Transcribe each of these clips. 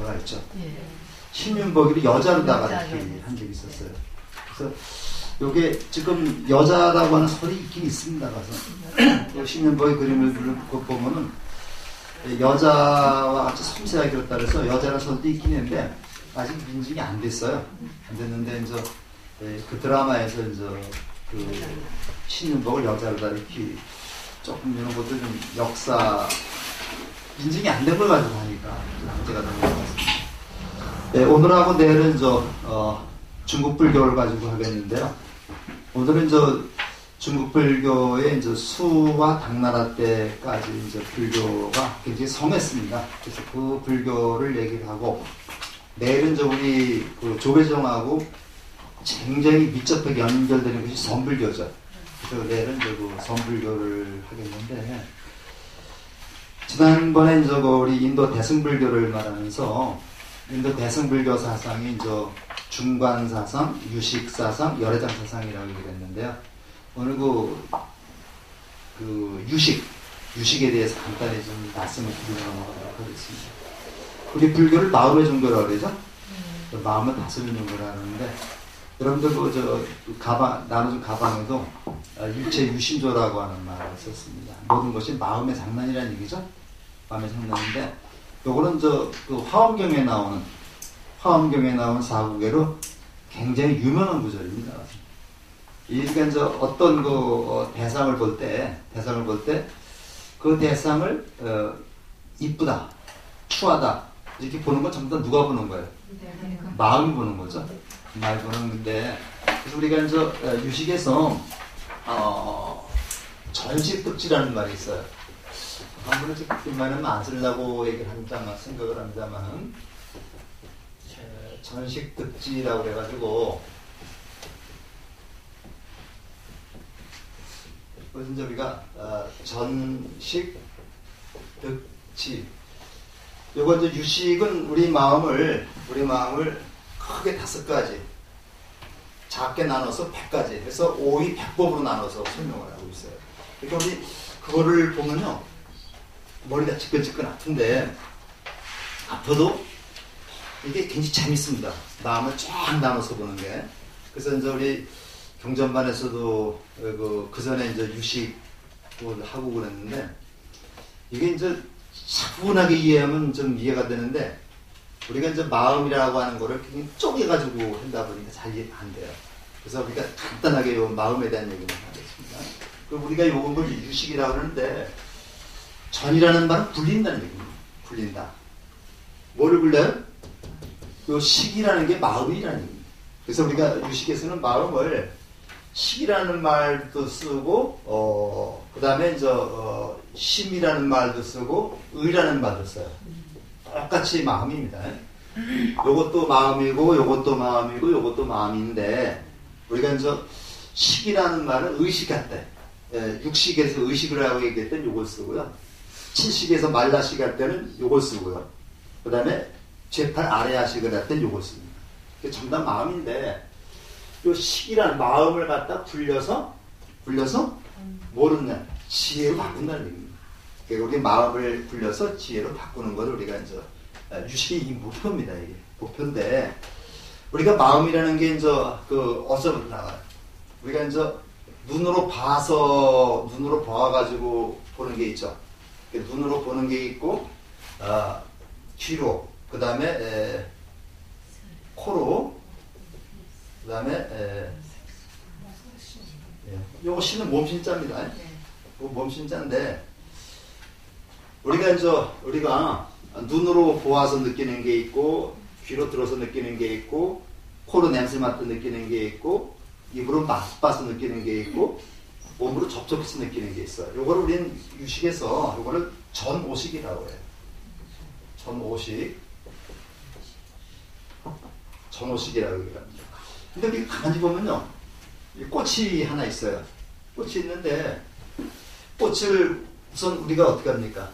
여자가 있죠. 신윤복이를 여자로다가 이렇게 한 적이 있었어요. 그래서 요게 지금 여자라고 하는 설이 있긴 있습니다. 가서 신윤복의 그림을 보면은 여자와 같이 섬세하게 그렸다 그래서 여자라는 설도 있긴 했는데 아직 인증이 안 됐어요. 안 됐는데 이제 그 드라마에서 이제 그 신윤복을 여자로다 이렇게 조금 이런 것도 좀 역사 인증이 안 된 걸 가지고 하니까 문제가 되는 것 같습니다. 네, 오늘하고 내일은 중국 불교를 가지고 하겠는데요. 오늘은 중국 불교의 수와 당나라 때까지 불교가 굉장히 성했습니다. 그래서 그 불교를 얘기를 하고, 내일은 우리 그 조배종하고 굉장히 밀접하게 연결되는 것이 선불교죠. 그래서 내일은 그 선불교를 하겠는데, 지난번에 우리 인도 대승불교를 말하면서 인도 대승불교 사상이 중관사상, 유식사상, 열애장사상이라고 얘기했는데요. 오늘 그 유식에 대해서 간단히 좀 말씀을 드리도록 하겠습니다. 우리 불교를 마음의 종교라고 그러죠? 마음을 다스리는 종교라고 하는데, 여러분들 나눠준 가방에도 일체 유심조라고 하는 말을 썼습니다. 모든 것이 마음의 장난이라는 얘기죠? 마음의 장난인데, 요거는 그 화엄경에 나오는 사구계로 굉장히 유명한 구절입니다. 그러니까 어떤 대상을 볼 때 그 대상을 이쁘다, 추하다 이렇게 보는 건 전부 다 누가 보는 거예요? 마음이 보는 거죠. 마음이 보는 건데, 그래서 우리가 유식에서 전식득지라는 말이 있어요. 아무래도 그 말은 안 쓰려고 얘기를 한다만 생각을 한다만은 전식득지라고 그래가지고 그래서 우리가 전식득지 요거 유식은 우리 마음을 크게 5가지, 작게 나눠서 100가지, 그래서 5의 100법으로 나눠서 설명을 하고 있어요. 그러니까 우리 그거를 보면요, 머리가 지끈지끈 아픈데 아파도 이게 굉장히 재밌습니다. 마음을 쫙 나눠서 보는 게. 그래서 우리 경전반에서도 그 전에 유식을 하고 그랬는데, 이게 차분하게 이해하면 좀 이해가 되는데, 우리가 마음이라고 하는 거를 굉장히 쪼개가지고 한다 보니까 잘 이해 안 돼요. 그래서 우리가 간단하게 요 마음에 대한 얘기를 하겠습니다. 그럼 우리가 요걸 유식이라고 하는데, 전이라는 말은 굴린다는 얘기입니다. 굴린다. 뭐를 굴려요? 요 식이라는 게 마음이라는 얘기입니다. 그래서 우리가 유식에서는 마음을 식이라는 말도 쓰고, 그 다음에 심이라는 말도 쓰고, 의라는 말도 써요. 똑같이 마음입니다. 요것도 마음이고, 요것도 마음이고, 요것도 마음인데, 우리가 식이라는 말은 의식할 때, 육식에서 의식을 하고 얘기했던 요걸 쓰고요. 칠식에서 말라식 할 때는 요걸 쓰고요. 그 다음에 제8 아래하식을 할 때는 요걸 씁니다. 그게 전부 다 마음인데, 요 식이란 마음을 갖다 굴려서 뭐를 지혜로 바꾼다는 얘기입니다. 그러니까 우리 마음을 굴려서 지혜로 바꾸는 걸 우리가 유식이 목표입니다. 이게 목표인데, 우리가 마음이라는 게 어디서부터 나와요? 우리가 눈으로 봐가지고 보는 게 있죠. 눈으로 보는 게 있고, 귀로, 그 다음에 코로, 그 다음에 요거 신은 몸신자입니다. 몸신자인데, 우리가 눈으로 보아서 느끼는 게 있고, 귀로 들어서 느끼는 게 있고, 코로 냄새 맡아 느끼는 게 있고, 입으로 맛봐서 느끼는 게 있고, 몸으로 접촉해서 느끼는 게 있어요. 요거를 우리는 유식에서 요거를 전오식이라고 해요. 전오식이라고 얘기합니다. 근데 우리 가만히 보면요, 꽃이 하나 있어요. 꽃이 있는데, 꽃을 우선 우리가 어떻게 합니까?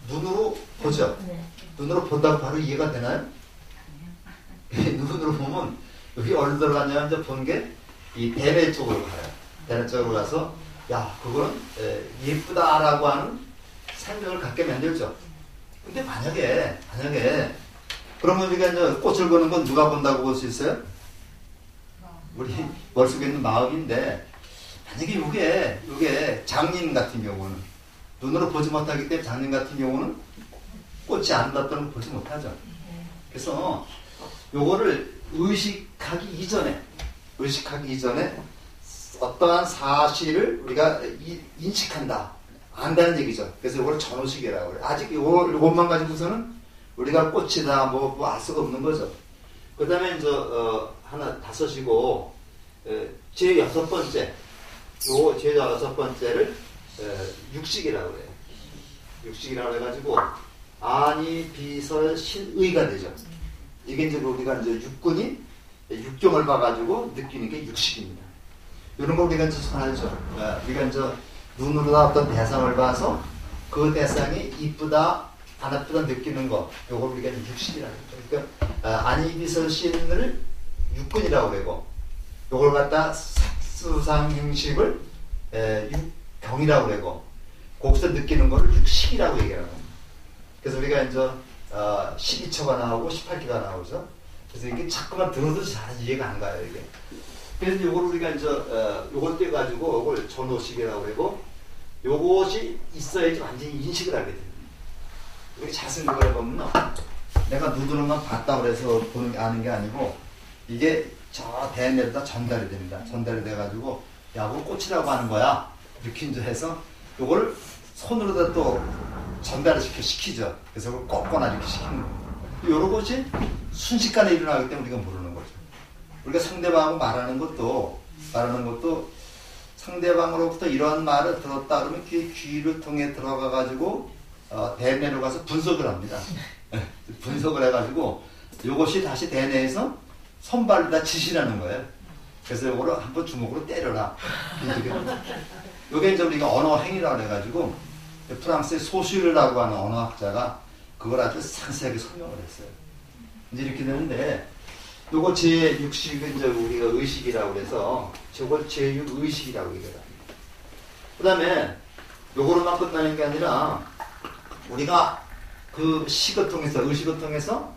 눈으로 보죠. 눈으로 본다고 바로 이해가 되나요? 눈으로 보면 여기 어디로 들어가냐면 본 게 이 대뇌 쪽으로 가요. 대뇌 쪽으로 가서, 야, 그거는 예쁘다라고 하는 생각을 갖게 만들죠. 근데 만약에 그러면 우리가 이제 꽃을 보는 건 누가 본다고 볼 수 있어요? 우리 머릿속에 있는 마음인데, 만약에 이게 장님 같은 경우는 눈으로 보지 못하기 때문에 장님 같은 경우는 꽃이 아름답다는 걸 보지 못하죠. 그래서 요거를 의식하기 이전에 어떠한 사실을 우리가 인식한다, 안다는 얘기죠. 그래서 이걸 전호식이라고 그래요. 아직 요것만 가지고서는 우리가 꽃이다 뭐 알 수가 없는 거죠. 그 다음에 이제 하나 다섯이고, 제 여섯 번째를 육식이라고 그래요. 육식이라고 해가지고 아니 비설 신의가 되죠. 이게 이제 우리가 이제 육군이 육경을 봐가지고 느끼는 게 육식입니다. 이런 걸 우리가 이제 알죠. 우리가 이제 눈으로 어떤 대상을 봐서 그 대상이 이쁘다 안 이쁘다 느끼는 거, 요걸 우리가 육식이라고 하죠. 그러니까 안이비설 신을 육군이라고 하고, 요걸 갖다 색수상행식을 육경이라고 하고, 거기서 느끼는 거를 육식이라고 얘기하는 겁니다. 그래서 우리가 이제 12초가 나오고 18기가 나오죠. 그래서 이게 자꾸만 들어도 잘 이해가 안 가요, 이게. 그래서 요걸 우리가 이제 요걸 떼가지고 요걸 전호식이라고 하고, 요것이 있어야지 완전히 인식을 하게 됩니다. 이렇게 잘 생각을 해보면요, 내가 누구는만 봤다고 해서 아는 게 아니고, 이게 저 대뇌에다 전달이 됩니다. 전달이 돼가지고, 야, 그거 꽃이라고 하는 거야. 이렇게 이제 해서, 요걸 손으로다 또 전달을 시키죠. 그래서 그걸 꺾거나 이렇게 시키는 거예요. 요런 것이 순식간에 일어나기 때문에 우리가 모르는 거죠. 우리가 상대방하고 말하는 것도 상대방으로부터 이러한 말을 들었다 그러면 귀를 통해 들어가가지고, 대뇌로 가서 분석을 합니다. 분석을 해가지고 이것이 다시 대뇌에서 손발에다 지시라는 거예요. 그래서 이거를 한번 주먹으로 때려라. 이게 이제 우리가 언어 행위라고 해가지고 프랑스의 소슈르라고 하는 언어학자가 그걸 아주 상세하게 설명을 했어요. 이제 이렇게 되는데, 요거 제6식은 이제 우리가 의식이라고 해서 저걸 제6의식이라고 얘기합니다. 그 다음에 요거로만 끝나는 게 아니라 우리가 그 식을 통해서, 의식을 통해서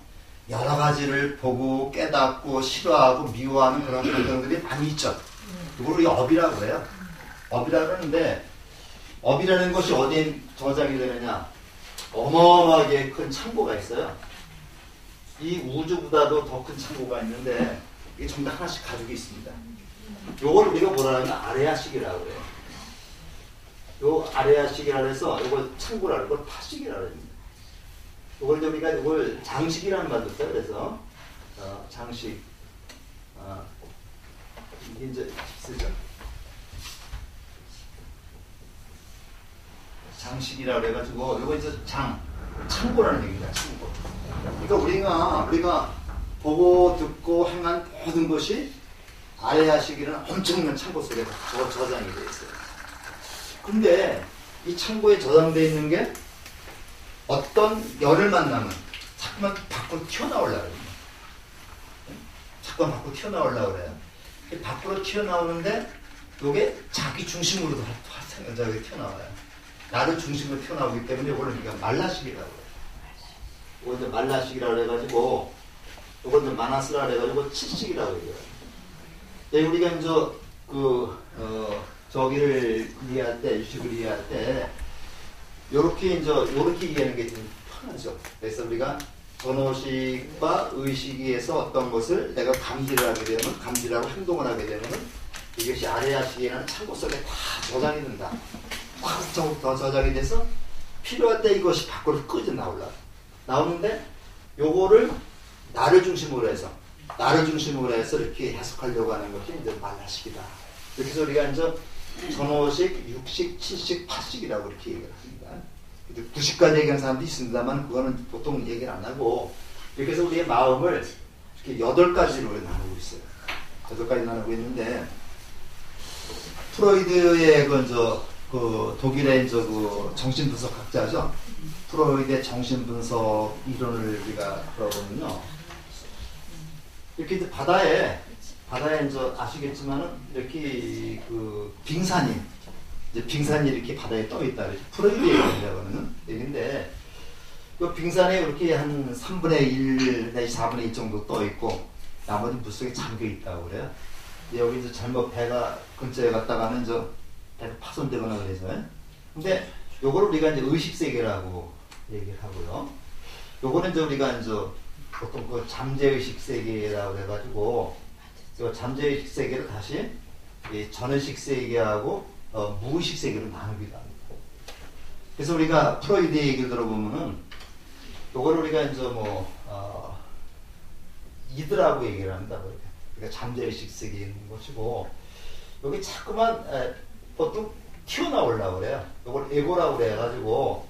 여러 가지를 보고 깨닫고 싫어하고 미워하는 그런 감정들이 많이 있죠. 이걸 우리가 업이라고 해요. 업이라고 하는데, 업이라는 것이 어디에 저장이 되느냐, 어마어마하게 큰 창고가 있어요. 이 우주보다도 더 큰 창고가 있는데, 이게 전부 다 하나씩 가지고 있습니다. 요걸 우리가 뭐라 하면 아레아식이라고 해요. 요 아레아식이라 해서 이걸 창고라는 걸 파식이라고 합니다. 이걸 우리가 이걸 장식이라는 말도 써요. 그래서 장식, 이게 이제 쓰죠. 장식이라고 해가지고 이거 이제 창고라는 얘기입니다. 창고. 그러니까 우리가 보고 듣고 행한 모든 것이 아레아식이라는 엄청난 창고 속에 저장이 되어 있어요. 근데 이 창고에 저장되어 있는 게 어떤 열을 만나면 자꾸만 밖으로 튀어나오려고 해요. 자꾸만 밖으로 튀어나오려고 그래요. 밖으로 튀어나오는데 이게 자기 중심으로도 튀어나와요. 나를 중심으로 튀어나오기 때문에 이걸 우리가 말라식이라고 해요. 이거 이제 말라식이라고 해가지고, 이거 이제 마나스라고 해가지고 칠식이라고 해요. 우리가 이제 저기를 이해할 때, 유식을 이해할 때, 요렇게 이해하는 게 좀 편하죠. 그래서 우리가 전호식과 의식에서 어떤 것을 내가 감지하고 행동을 하게 되면 이것이 아레아식이라는 창고 속에 다 저장이 된다. 더 저장이 돼서 필요할 때 이것이 밖으로 끄져 나오는데, 요거를 나를 중심으로 해서 이렇게 해석하려고 하는 것이 이제 말라식이다. 이렇게 해서 우리가 이제 전호식, 육식, 칠식, 팔식이라고 이렇게 얘기를 합니다. 90까지 얘기하는 사람도 있습니다만 그거는 보통 얘기를 안 하고, 이렇게 해서 우리의 마음을 이렇게 8가지로 나누고 있어요. 8가지 나누고 있는데, 프로이드의 그 독일의 그 정신분석학자죠. 프로이드의 정신분석 이론을 우리가 들어보면요, 이렇게 이제 바다에 이제 아시겠지만은 이렇게 그 빙산이 이렇게 바다에 떠 있다. 프로이드 얘기라고 하는 얘기인데, 그 빙산에 이렇게 한 3분의 1 내지 4분의 1 정도 떠 있고 나머지 물속에 잠겨 있다고 그래요. 여기 이제 잘못 배가 근처에 갔다가는 배가 파손되거나 그래서. 근데 요걸 우리가 이제 의식세계라고 얘기를 하고요. 요거는 이제 우리가 이제 보통 그 잠재의식 세계라고 해가지고 그 잠재의식 세계를 다시 이 전의식 세계하고 무의식 세계로 나누기도 합니다. 그래서 우리가 프로이드 얘기를 들어보면은 요걸 우리가 이제 이드라고 얘기를 합니다. 그러니까 잠재의식 세계에 있는 것이고 여기 자꾸만 보통 튀어나오려고 그래요. 요걸 에고라고 그래가지고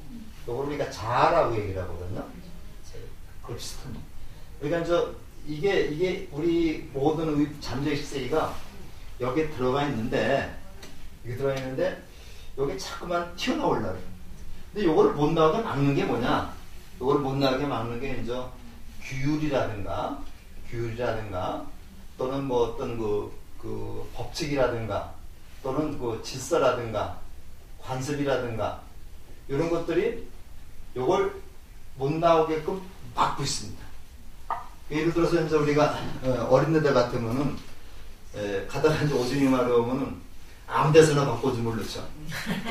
요걸 우리가 자아라고 얘기를 하거든요. 그 비슷한. 그러니까 이게 우리 모든 잠재의식 세계가 여기에 들어가 있는데 여기 자꾸만 튀어나오려고 해요. 근데 요거를 못 나오게 막는 게 뭐냐? 요거를 못 나오게 막는 게 이제 규율이라든가 또는 뭐 어떤 그 법칙이라든가 또는 그 질서라든가 관습이라든가 이런 것들이 요걸 못 나오게끔 막고 있습니다. 예를 들어서 이제 우리가 어린애들 같으면은 가다가 이제 오줌이 마려우면은 아무 데서나 바꿔주면 넣죠.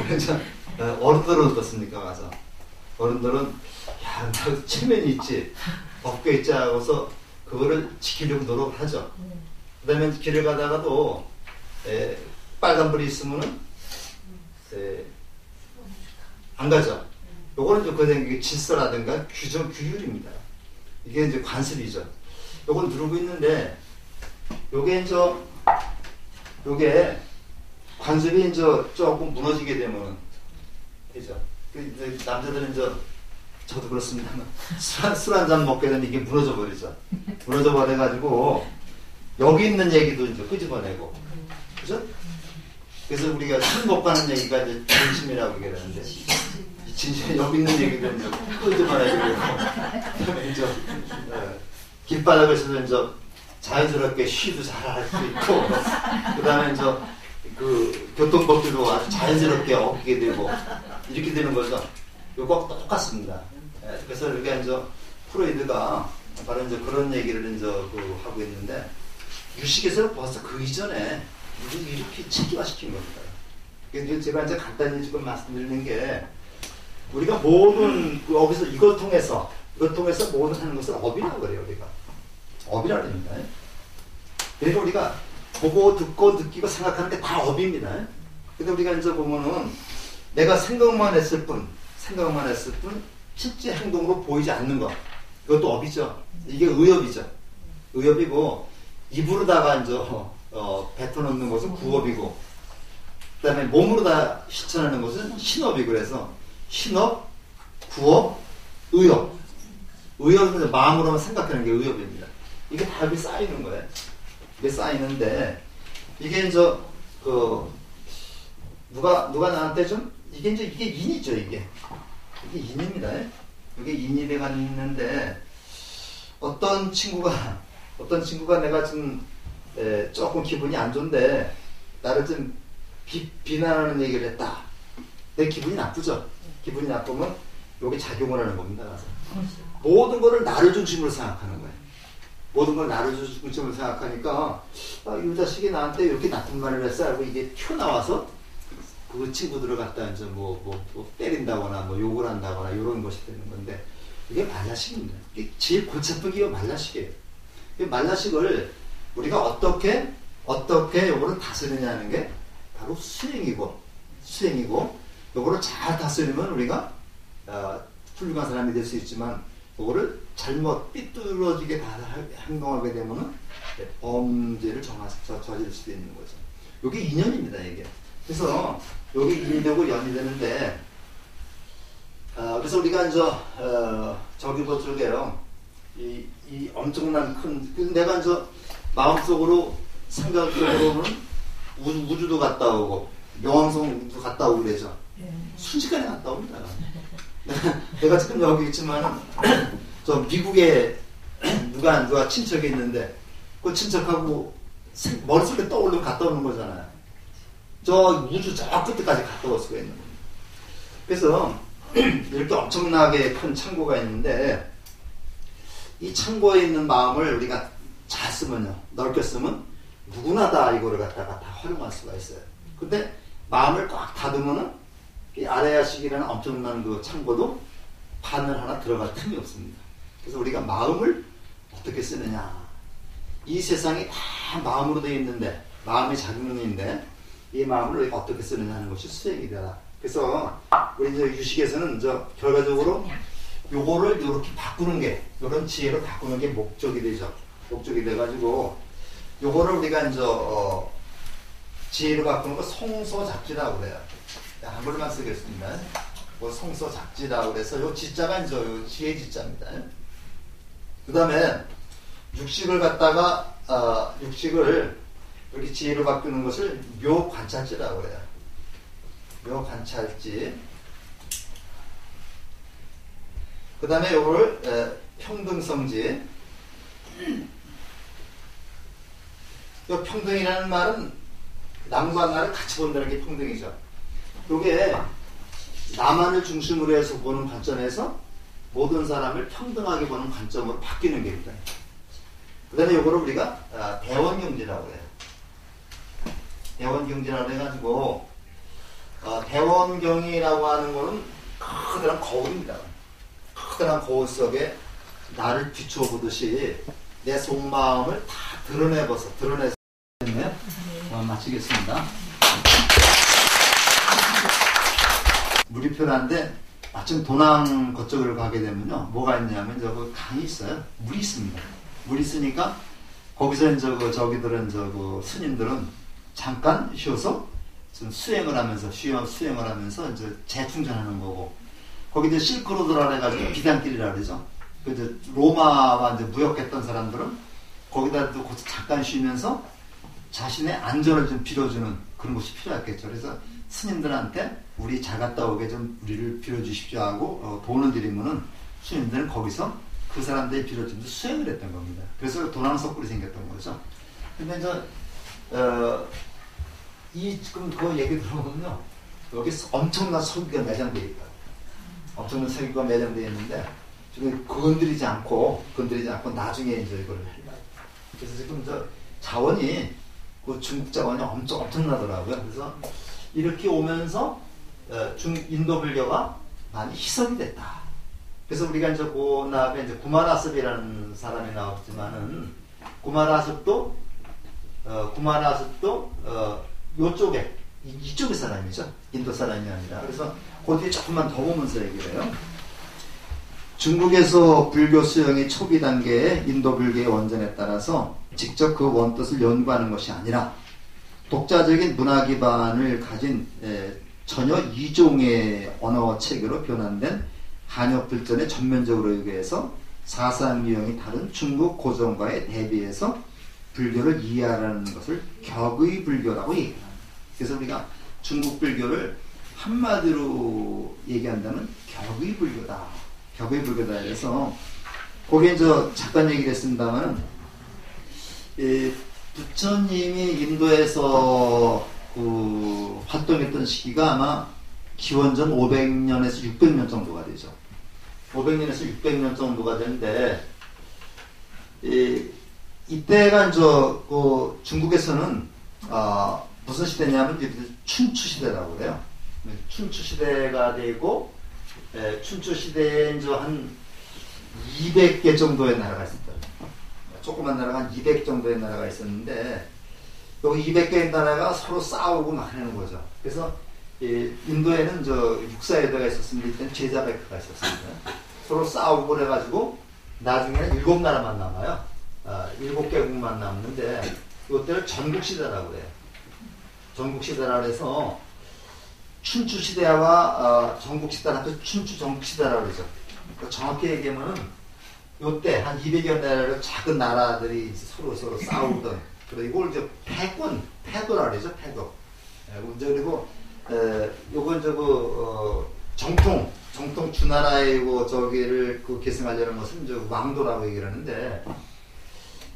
그래서 어른들은 어떻습니까? 가서 어른들은 야, 나 체면이 있지, 벗겨 있지 하고서 그거를 지키려고 노력을 하죠. 그 다음에 길을 가다가도 빨간불이 있으면은 안 가죠. 요거는 이제 그 질서라든가 규율입니다. 이게 이제 관습이죠. 요걸 누르고 있는데 요게 관습이 이제 조금 무너지게 되면 그죠. 남자들은 저도 그렇습니다만 술 한 잔 먹게 되면 이게 무너져 버리죠. 무너져 버려가지고 여기 있는 얘기도 이제 끄집어내고, 그죠? 그래서 우리가 술 먹고 하는 얘기가 이제 진심이라고 얘기하는데 진심에 여기 있는 얘기도 이제 끄집어내고, 그다음에 이제 길바닥에서 이제 자연스럽게 쉬도 잘 할 수 있고, 그다음에 이제 그 교통법규도 아주 자연스럽게 어기게 되고 이렇게 되는 거죠. 요거 똑같습니다. 그래서 우리가 이제 프로이드가 바로 이제 그런 얘기를 이제 하고 있는데 유식에서는 벌써 그 이전에 이렇게 체계화시킨 겁니다. 그래서 제가 이제 간단히 지금 말씀드리는 게 우리가 모든 여기서 이걸 통해서 모든 하는 것을 업이라고 그래요. 우리가 업이라고 합니다. 그러니까 우리가 보고 듣고 느끼고 생각하는 게 다 업입니다. 근데 우리가 이제 보면은 내가 생각만 했을 뿐 실제 행동으로 보이지 않는 것, 그것도 업이죠. 이게 의업이죠. 의업이고 입으로다가 이제 뱉어놓는 것은 구업이고, 그다음에 몸으로 다 실천하는 것은 신업이고, 그래서 신업, 구업, 의업. 의업은 마음으로만 생각하는 게 의업입니다. 이게 다 여기 쌓이는 거예요. 이게 쌓이는데 이게 이제 누가 나한테 좀 이게 인이죠. 이게 인입니다. 이게 인이 돼가 있는데 어떤 친구가 내가 좀 조금 기분이 안 좋은데 나를 좀 비난하는 얘기를 했다. 내 기분이 나쁘죠. 기분이 나쁘면 여기 작용을 하는 겁니다. 가서. 모든 거를 나를 중심으로 생각하는 거예요. 모든 걸 나를 중심으로 생각하니까 이 자식이 나한테 이렇게 나쁜 말을 했어 하고 이게 튀어나와서 그 친구들을 갖다 이제 뭐 때린다거나 뭐 욕을 한다거나 이런 것이 되는 건데 이게 말라식입니다. 이게 제일 골치 아픈 게 말라식이에요. 이 말라식을 우리가 어떻게 요거를 다스리냐는 게 바로 수행이고 요거를 잘 다스리면 우리가 훌륭한 사람이 될 수 있지만 요거를 잘못 삐뚤어지게 행동하게 되면은 범죄를 저지를 수도 있는 거죠. 요게 인연입니다. 이게. 그래서 여기 인이 되고 연이 되는데, 그래서 우리가 이제 저기 저게요. 이 엄청난 큰 내가 이제 마음속으로 생각적으로는 우주도 갔다 오고 명왕성도 갔다 오고 그러죠. 순식간에 갔다 옵니다. 내가 지금 여기 있지만 저 미국에 누가 친척이 있는데 그 친척하고 머릿속에 떠오르면 갔다 오는 거잖아요. 저 우주 저 끝에까지 갔다 올 수가 있는 겁니다. 그래서 이렇게 엄청나게 큰 창고가 있는데 이 창고에 있는 마음을 우리가 잘 쓰면요, 넓게 쓰면 누구나 다 이거를 갖다가 다 활용할 수가 있어요. 근데 마음을 꽉 닫으면은 이 아레아식이라는 엄청난 그 창고도 바늘 하나 들어갈 틈이 없습니다. 그래서 우리가 마음을 어떻게 쓰느냐, 이 세상이 다 마음으로 되어 있는데, 마음의 작용인데 이 마음을 우리가 어떻게 쓰느냐 하는 것이 수행이 되라. 그래서 우리 이제 유식에서는 결과적으로 요거를 이렇게 바꾸는 게, 이런 지혜로 바꾸는 게 목적이 되죠. 목적이 돼가지고 요거를 우리가 이제 지혜로 바꾸는 거 성소작지라고 그래요. 한글만 쓰겠습니다. 뭐 성소작지라고 그래서 요 지자가 이제 요 지혜 지자입니다. 그 다음에 육식을 갖다가 육식을 이렇게 지혜로 바꾸는 것을 묘관찰지라고 그래요. 묘관찰지. 그 다음에 요거를 평등성지. 요 평등이라는 말은 남과 나를 같이 본다는 게 평등이죠. 요게 나만을 중심으로 해서 보는 관점에서 모든 사람을 평등하게 보는 관점으로 바뀌는 게 있다. 그 다음에 요거를 우리가 대원경지라고 해요. 대원경지라고 해가지고 대원경이라고 하는 거는 커다란 거울입니다. 커다란 거울 속에 나를 비추어 보듯이 내 속마음을 다 드러내서 마치겠습니다. 물이 편한데 마침 도낭 그쪽으로 가게 되면요, 뭐가 있냐면 저거 강이 있어요. 물이 있습니다. 물이 있으니까 거기서 저기들은 스님들은 잠깐 쉬어서 좀 수행을 하면서 이제 재충전하는 거고, 거기 이제 실크로드라 해가지고 비단길이라 그러죠. 그 이제 로마와 이제 무역했던 사람들은 거기다 또 잠깐 쉬면서 자신의 안전을 좀 빌어주는 그런 것이 필요했겠죠. 그래서 스님들한테 우리 잘 갔다 오게 좀 우리를 빌어주십시오 하고 돈을 드리면은 스님들은 거기서 그 사람들이 빌어주면서 수행을 했던 겁니다. 그래서 도낭석굴이 생겼던 거죠. 근데 지금 그 얘기 들어보면요, 여기 엄청난 석유가 매장되어 있다. 엄청난 석유가 매장되어 있는데 지금 건드리지 않고 나중에 이제 이거를 해요. 그래서 지금 자원이 그 중국 자원이 엄청나더라고요. 그래서 이렇게 오면서 인도 불교가 많이 희석이 됐다. 그래서 우리가 이제 그 다음에 이제 구마라습이라는 사람이 나왔지만은 구마라습도 요쪽에 이쪽의 사람이죠. 인도 사람이 아니라. 그래서 그 뒤에 조금만 더 보면서 얘기를 해요. 중국에서 불교 수용이 초기 단계의 인도 불교의 원전에 따라서 직접 그 원뜻을 연구하는 것이 아니라 독자적인 문화 기반을 가진 전혀 이종의 언어 체계로 변환된 한역 불전에 전면적으로 의거해서 사상 유형이 다른 중국 고전과에 대비해서 불교를 이해하라는 것을 격의 불교라고 얘기합니다. 그래서 우리가 중국 불교를 한마디로 얘기한다면 격의 불교다. 격의 불교다. 그래서 거기에 잠깐 얘기를 했습니다만 부처님이 인도에서 활동했던 시기가 아마 기원전 500년에서 600년 정도가 되죠. 500년에서 600년 정도가 되는데 이때가 중국에서는 무슨 시대냐면 춘추 시대라고 그래요. 춘추 시대가 되고 춘추 시대에 한 200개 정도의 나라가 있었다. 조그만 나라가 한 200 정도의 나라가 있었는데 여기 200개의 나라가 서로 싸우고 막 하는 거죠. 그래서 인도에는 육사여대가 있었습니다. 이때는 제자백크가 있었습니다. 서로 싸우고 그래가지고 나중에는 7나라만 남아요. 7개국만 남는데 이때를 전국시대라고 그래요. 전국시대라 그래서 춘추시대와 전국시대를 합해서 춘추전국시대라고 그러죠. 정확히 얘기하면은 요때 한 200여 나라를 작은 나라들이 서로 싸우던, 그리고 이걸 패거라 그러죠. 패거. 그리고 요건 정통 주나라의 저기를 계승하려는 것은 왕도라고 얘기를 하는데,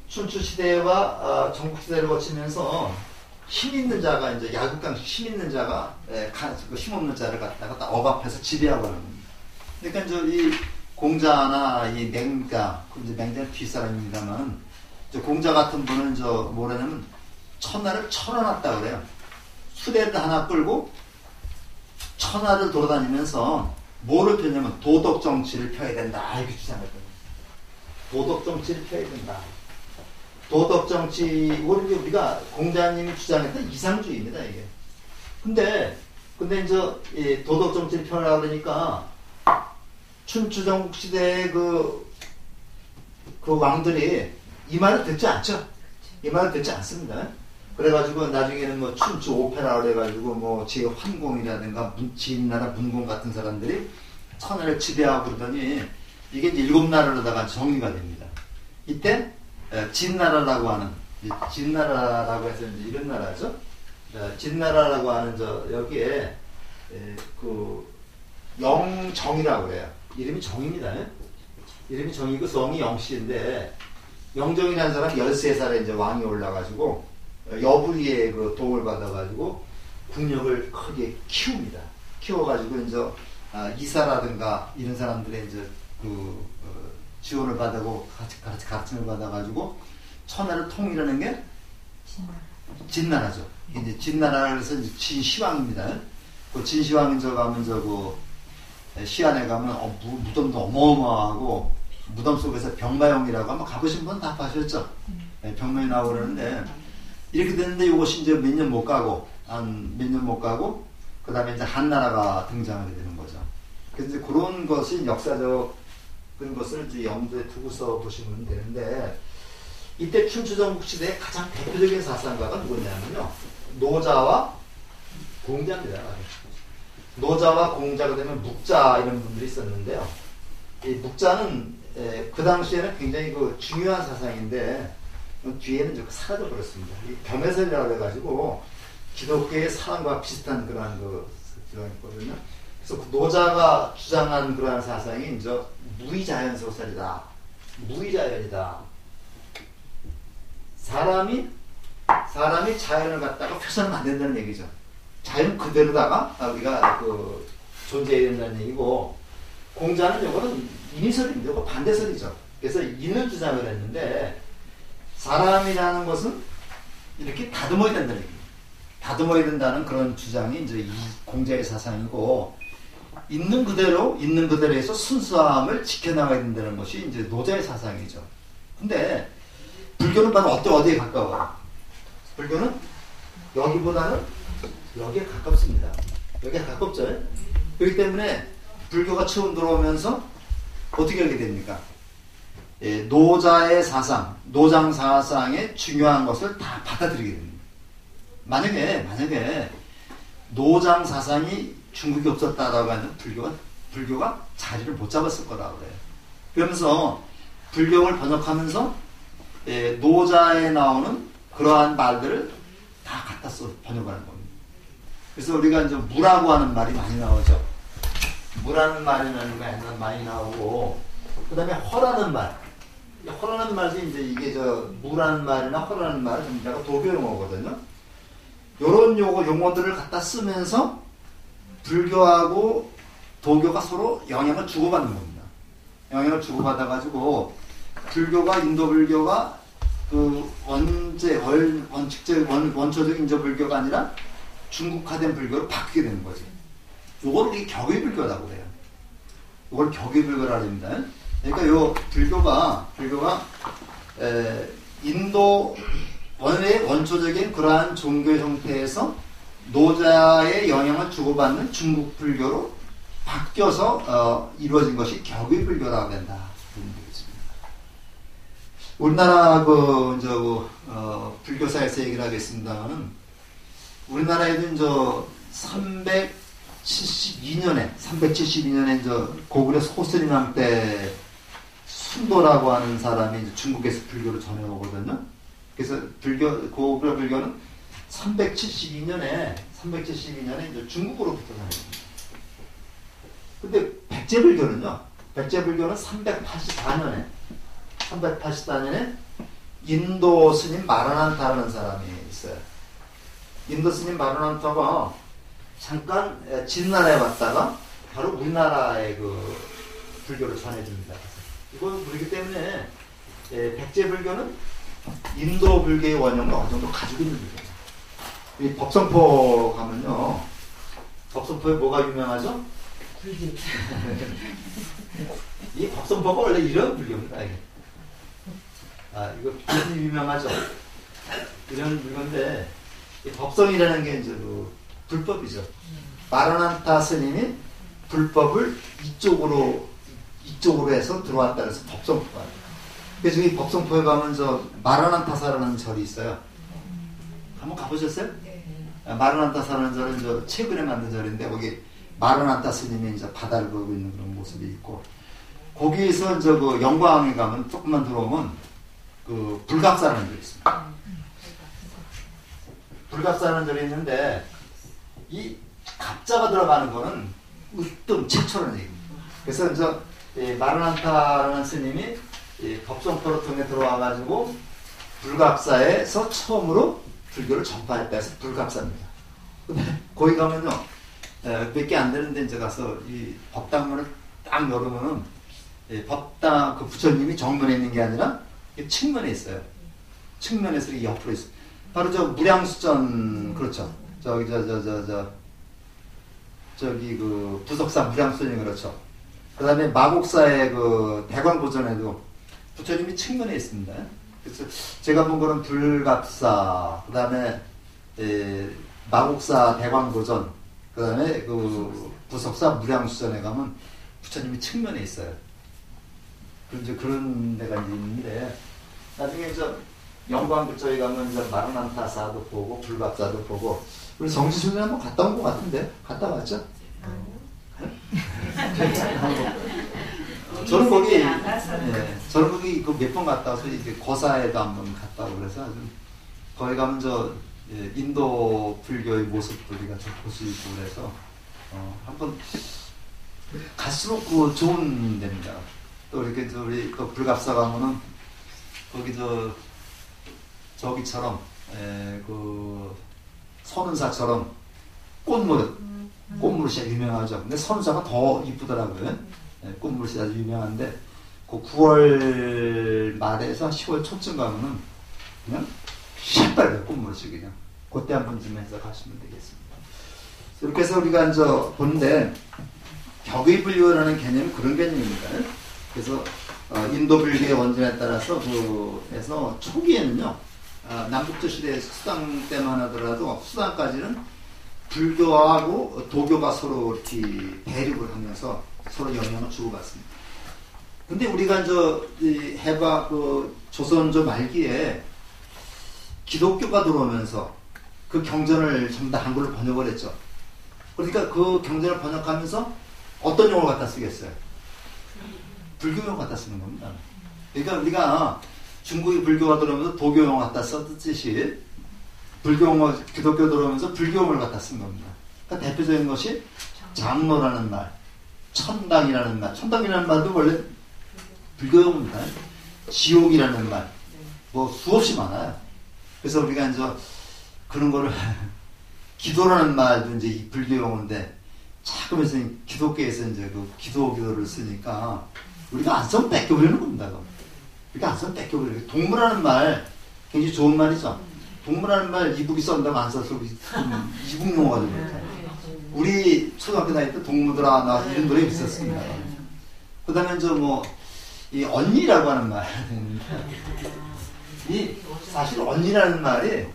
춘추 시대와 전국 시대를 거치면서 힘 있는 자가 힘 있는 자가 힘없는 자를 갖다가 억압해서 지배하고 하는 겁니다. 그러니까 이 공자나 이 맹자, 이제 맹자는 뒷사람입니다만, 공자 같은 분은 뭐라냐면 천하를 쳐놔놨다 그래요. 수레를 하나 끌고 천하를 돌아다니면서 뭐를 펴냐면 도덕 정치를 펴야 된다 이렇게 주장했거든요. 도덕 정치를 펴야 된다. 도덕 정치, 우리가 공자님이 주장했던 이상주의입니다 이게. 근데 이제 이 도덕 정치를 펴라 그러니까 춘추전국 시대의 그 왕들이 이 말을 듣지 않죠. 이 말을 듣지 않습니다. 그래가지고 나중에는 뭐 춘추 오페라 그래가지고 뭐 제환공이라든가 진나라 문공 같은 사람들이 천하를 지배하고 그러더니 이게 이제 7나라로다가 정리가 됩니다. 이때 진나라라고 하는, 진나라라고 해서 이제 이런 나라죠. 진나라라고 하는 여기에 그 영정이라고 그래요. 이름이 정입니다. 이름이 정이고 성이 영씨인데, 영정이라는 사람이 13살에 이제 왕이 올라가지고 여부리의 그 도움을 받아가지고 국력을 크게 키웁니다. 키워가지고 이제 이사라든가 이런 사람들의 이제 지원을 받고 같이 가르침을 받아가지고 천하를 통일하는 게 진나라죠. 이제 진나라를 해서 진시황입니다. 그 진시황 가면 시안에 가면 무덤도 어마어마하고, 무덤 속에서 병마용이라고 한번 가보신 분 다 봐셨죠? 병마용 나오고 그러는데, 이렇게 됐는데 이것이 이제 몇 년 못 가고, 그 다음에 이제 한나라가 등장하게 되는 거죠. 그래서 이제 그런 것이 역사적 그런 것을 이제 염두에 두고서 보시면 되는데, 이때 춘추전국 시대의 가장 대표적인 사상가가 누구냐면요, 노자와 공자입니다. 노자와 공자가 되면 묵자 이런 분들이 있었는데요. 이 묵자는 그 당시에는 굉장히 중요한 사상인데 뒤에는 좀 사라져 버렸습니다. 이 겸해설이라고 해가지고 기독교의 사랑과 비슷한 그러한 주장이 있거든요. 그래서 그 노자가 주장한 그러한 사상이 이제 무의자연 소설이다. 무의자연이다. 사람이 자연을 갖다가 훼손하면 안 된다는 얘기죠. 자연 그대로다가 우리가 존재해야 된다는 얘기고, 공자는 이거는 인위설입니다. 이거 반대설이죠. 그래서 이는 주장을 했는데, 사람이라는 것은 이렇게 다듬어야 된다는 얘기입니다. 다듬어야 된다는 그런 주장이 이제 이 공자의 사상이고, 있는 그대로에서 순수함을 지켜나가야 된다는 것이 이제 노자의 사상이죠. 근데 불교는 바로 어디에 가까워요? 불교는 여기보다는 여기에 가깝습니다. 여기에 가깝죠. 그렇기 때문에 불교가 처음 들어오면서 어떻게 하게 됩니까? 노자의 사상, 노장 사상의 중요한 것을 다 받아들이게 됩니다. 만약에 노장 사상이 중국에 없었다라고 하면 불교가 자리를 못 잡았을 거라고 그래요. 그러면서 불교를 번역하면서 노자에 나오는 그러한 말들을 다 갖다 써 번역하는 겁니다. 그래서 우리가 이제 무라고 하는 말이 많이 나오죠. 무라는 말이 많이 나오고, 그 다음에 허라는 말. 허라는 말이 이제 이게 무라는 말이나 허라는 말은 전부 다 도교 용어거든요. 요런 용어들을 갖다 쓰면서 불교하고 도교가 서로 영향을 주고받는 겁니다. 영향을 주고받아가지고, 인도 불교가 원초적인 불교가 아니라 중국화된 불교로 바뀌게 되는 거지. 요걸 격의불교라고 그래요. 이걸 격의불교라고 합니다. 그러니까 요 불교가 인도 원초적인 그러한 종교 형태에서 노자의 영향을 주고받는 중국 불교로 바뀌어서 이루어진 것이 격의불교라고 된다. 우리나라 불교사에서 얘기를 하겠습니다만은, 우리나라에도 372년에 고구려 소스리망 때 순도라고 하는 사람이 중국에서 불교를 전해오거든요. 그래서 고구려 불교는 372년에 이제 중국으로부터 전해옵니다. 근데 백제불교는 384년에 인도 스님 마라난타라는 사람이 있어요. 인도 스님 마라난타가 잠깐 진나라에 왔다가 바로 우리나라에 불교를 전해줍니다. 이건 그렇기 때문에 백제불교는 인도 불교의 원형을 어느 정도 가지고 있는 불교예요. 이 법성포 가면요. 법성포에 뭐가 유명하죠? 불교. 이 법성포가 원래 이런 불교입니다. 이게. 이거 굉장히 유명하죠? 이런 불교인데 이 법성이라는 게 이제 그 불법이죠. 마라난타 스님이 불법을 이쪽으로 해서 들어왔다 그래서 법성포가. 그래서 이 법성포에 가면 저 마라난타사라는 절이 있어요. 한번 가보셨어요? 마라난타사라는 절은 저 최근에 만든 절인데 거기 마라난타 스님이 이제 바다를 보고 있는 그런 모습이 있고 거기에서 저 그 영광에 가면 조금만 들어오면 그 불갑사라는 절이 있습니다. 불갑사라는 절이 있는데 이 갑자가 들어가는 거는 으뜸 최초라는 얘기입니다. 그래서 이제 마라난타라는 스님이 법성포를 통해 들어와가지고 불갑사에서 처음으로 불교를 전파했다 해서 불갑사입니다. 근데 거기 가면요 몇 개 안 되는데 이제 가서 이 법당문을 딱 열으면은 법당 그 부처님이 정면에 있는 게 아니라 측면에 있어요. 측면에서 이 옆으로 있어요. 바로 저 무량수전 그렇죠. 저기 그 부석사 무량수전이 그렇죠. 그 다음에 마곡사의 그 대광보전에도 부처님이 측면에 있습니다. 그래서 제가 본 거는 불갑사, 그 다음에 마곡사 대광보전, 그 다음에 그 부석사 무량수전에 가면 부처님이 측면에 있어요. 이제 그런 데가 이제 있는데 나중에 이제 영광부처에 가면 이제 마라난타사도 보고 불갑사도 보고 우리 정지순이 한번 갔다 온 것 같은데 갔다 왔죠? 저는 거기 저는 거기 그 몇 번 갔다 와서 이제 거사에도 한번 갔다 오고 그래서 거기 가면 저 인도 불교의 모습들 우리가 좀 볼 수 있고 그래서 한번 갈수록 그 좋은 데입니다. 또 이렇게 우리 그 불갑사 가면은 거기 저기처럼 그 선운사처럼 꽃무릇이 유명하죠. 근데 선운사가 더 이쁘더라고요. 꽃무릇이 아주 유명한데 그 9월 말에서 10월 초쯤 가면은 그냥 시뻘겋게 꽃무릇이 그냥 그때 한번 좀 해서 가시면 되겠습니다. 이렇게 해서 우리가 이제 보는데 격의불교라는 개념은 그런 개념입니다. 그래서 인도 불교의 원전에 따라서 해서 초기에는요 남북조 시대 수당 때만 하더라도 수당까지는 불교하고 도교가 서로 이렇게 대립을 하면서 서로 영향을 주고받습니다. 근데 우리가 이제 해봐 그 조선조 말기에 기독교가 들어오면서 그 경전을 전부 다 한글로 번역을 했죠. 그러니까 그 경전을 번역하면서 어떤 용어를 갖다 쓰겠어요? 불교용 갖다 쓰는 겁니다. 그러니까 우리가 중국이 불교가 들어오면서 도교용 갖다 썼듯이 불교용어 기독교 들어오면서 불교용을 갖다 쓴 겁니다. 그러니까 대표적인 것이 장로라는 말, 천당이라는 말, 천당이라는 말도 원래 불교용입니다. 지옥이라는 말, 뭐 수없이 많아요. 그래서 우리가 이제 그런 거를 기도라는 말도 이제 불교용어인데 자꾸면서 기독교에서 이제 그 기도교를 쓰니까 우리가 안 쓰면 뺏겨버리는 겁니다. 우리가 안 쓰면 뺏겨버리는. 동무라는 말 굉장히 좋은 말이죠. 동무라는 말 이북이 썼다고 안 써서 우리 이북 용어가 되죠. 우리 초등학교 다닐 때 동무들아 나 이런 노래 있었습니다. 그 다음에 이 언니라고 하는 말. 이 사실 언니라는 말이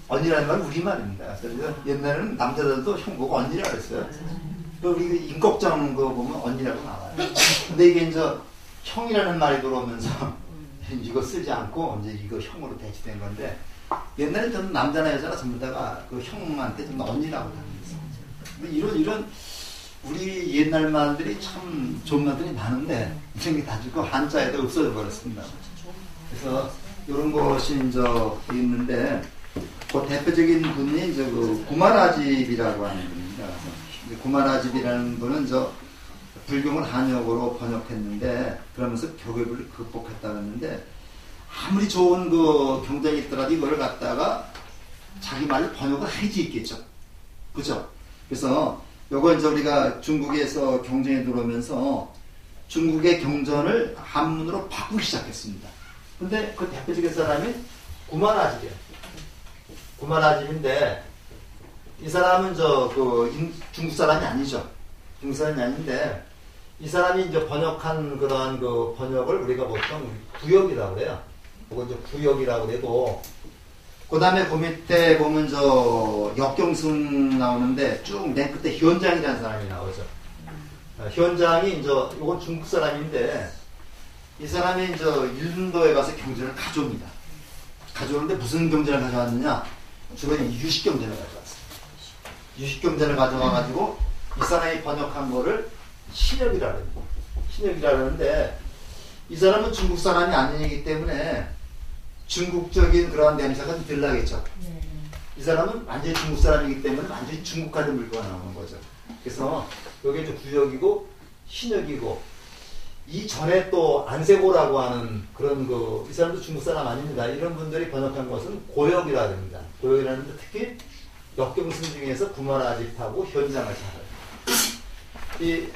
우리말입니다. 그래서 옛날에는 남자들도 형 보고 언니라고 했어요. 우리 임꺽정 거 보면 언니라고 나와요. 근데 이게 이제 형이라는 말이 들어오면서 이거 쓰지 않고 이제 이거 형으로 대체된 건데 옛날에 저는 남자나 여자나 전부 다가 그 형한테 좀 언니라고 다녔어요. 근데 이런 우리 옛날 말들이 참 좋은 말들이 많은데 이런 게 다 죽고 한자에도 없어져 버렸습니다. 그래서 이런 것이 이제 있는데 그 대표적인 분이 이제 그 구마라집이라고 하는 분입니다. 구마라집이라는 분은 불교를 한역으로 번역했는데 그러면서 격의불을 극복했다고 했는데 아무리 좋은 그 경전이 있더라도 이거를 갖다가 자기 말로 번역을 해지 있겠죠. 그죠? 그래서 요거 이제 우리가 중국에서 경전에 들어오면서 중국의 경전을 한문으로 바꾸기 시작했습니다. 근데 그 대표적인 사람이 구마라집이에요. 구마라집인데 이 사람은 중국 사람이 아니죠. 중국 사람이 아닌데 이 사람이 이제 번역한 그러한 그 번역을 우리가 보통 구역이라고 그래요. 그거 이제 구역이라고 그래도 그 다음에 그 밑에 보면 역경승 나오는데 쭉 맨 끝에 현장이라는 사람이 나오죠. 현장이 이제 이건 중국 사람인데 이 사람이 이제 인도에 가서 경전을 가져옵니다. 가져오는데 무슨 경전을 가져왔느냐? 주로 유식 경전을 가져왔어요. 유식 경전을 가져와가지고 이 사람이 번역한 거를 신역이라고 해요. 신역이라고 하는데 이 사람은 중국 사람이 아니기 때문에 중국적인 그러한 냄새가 들 나겠죠. 이 사람은 완전히 중국 사람이기 때문에 완전히 중국화된 물건가 나오는 거죠. 그래서 여기 이제 구역이고 신역이고 이 전에 또 안세고라고 하는 그런 이 사람도 중국 사람 아닙니다. 이런 분들이 번역한 것은 고역이라고 합니다. 고역이라는데 특히 역경승 중에서 구마라집하고 현장을 잘해요.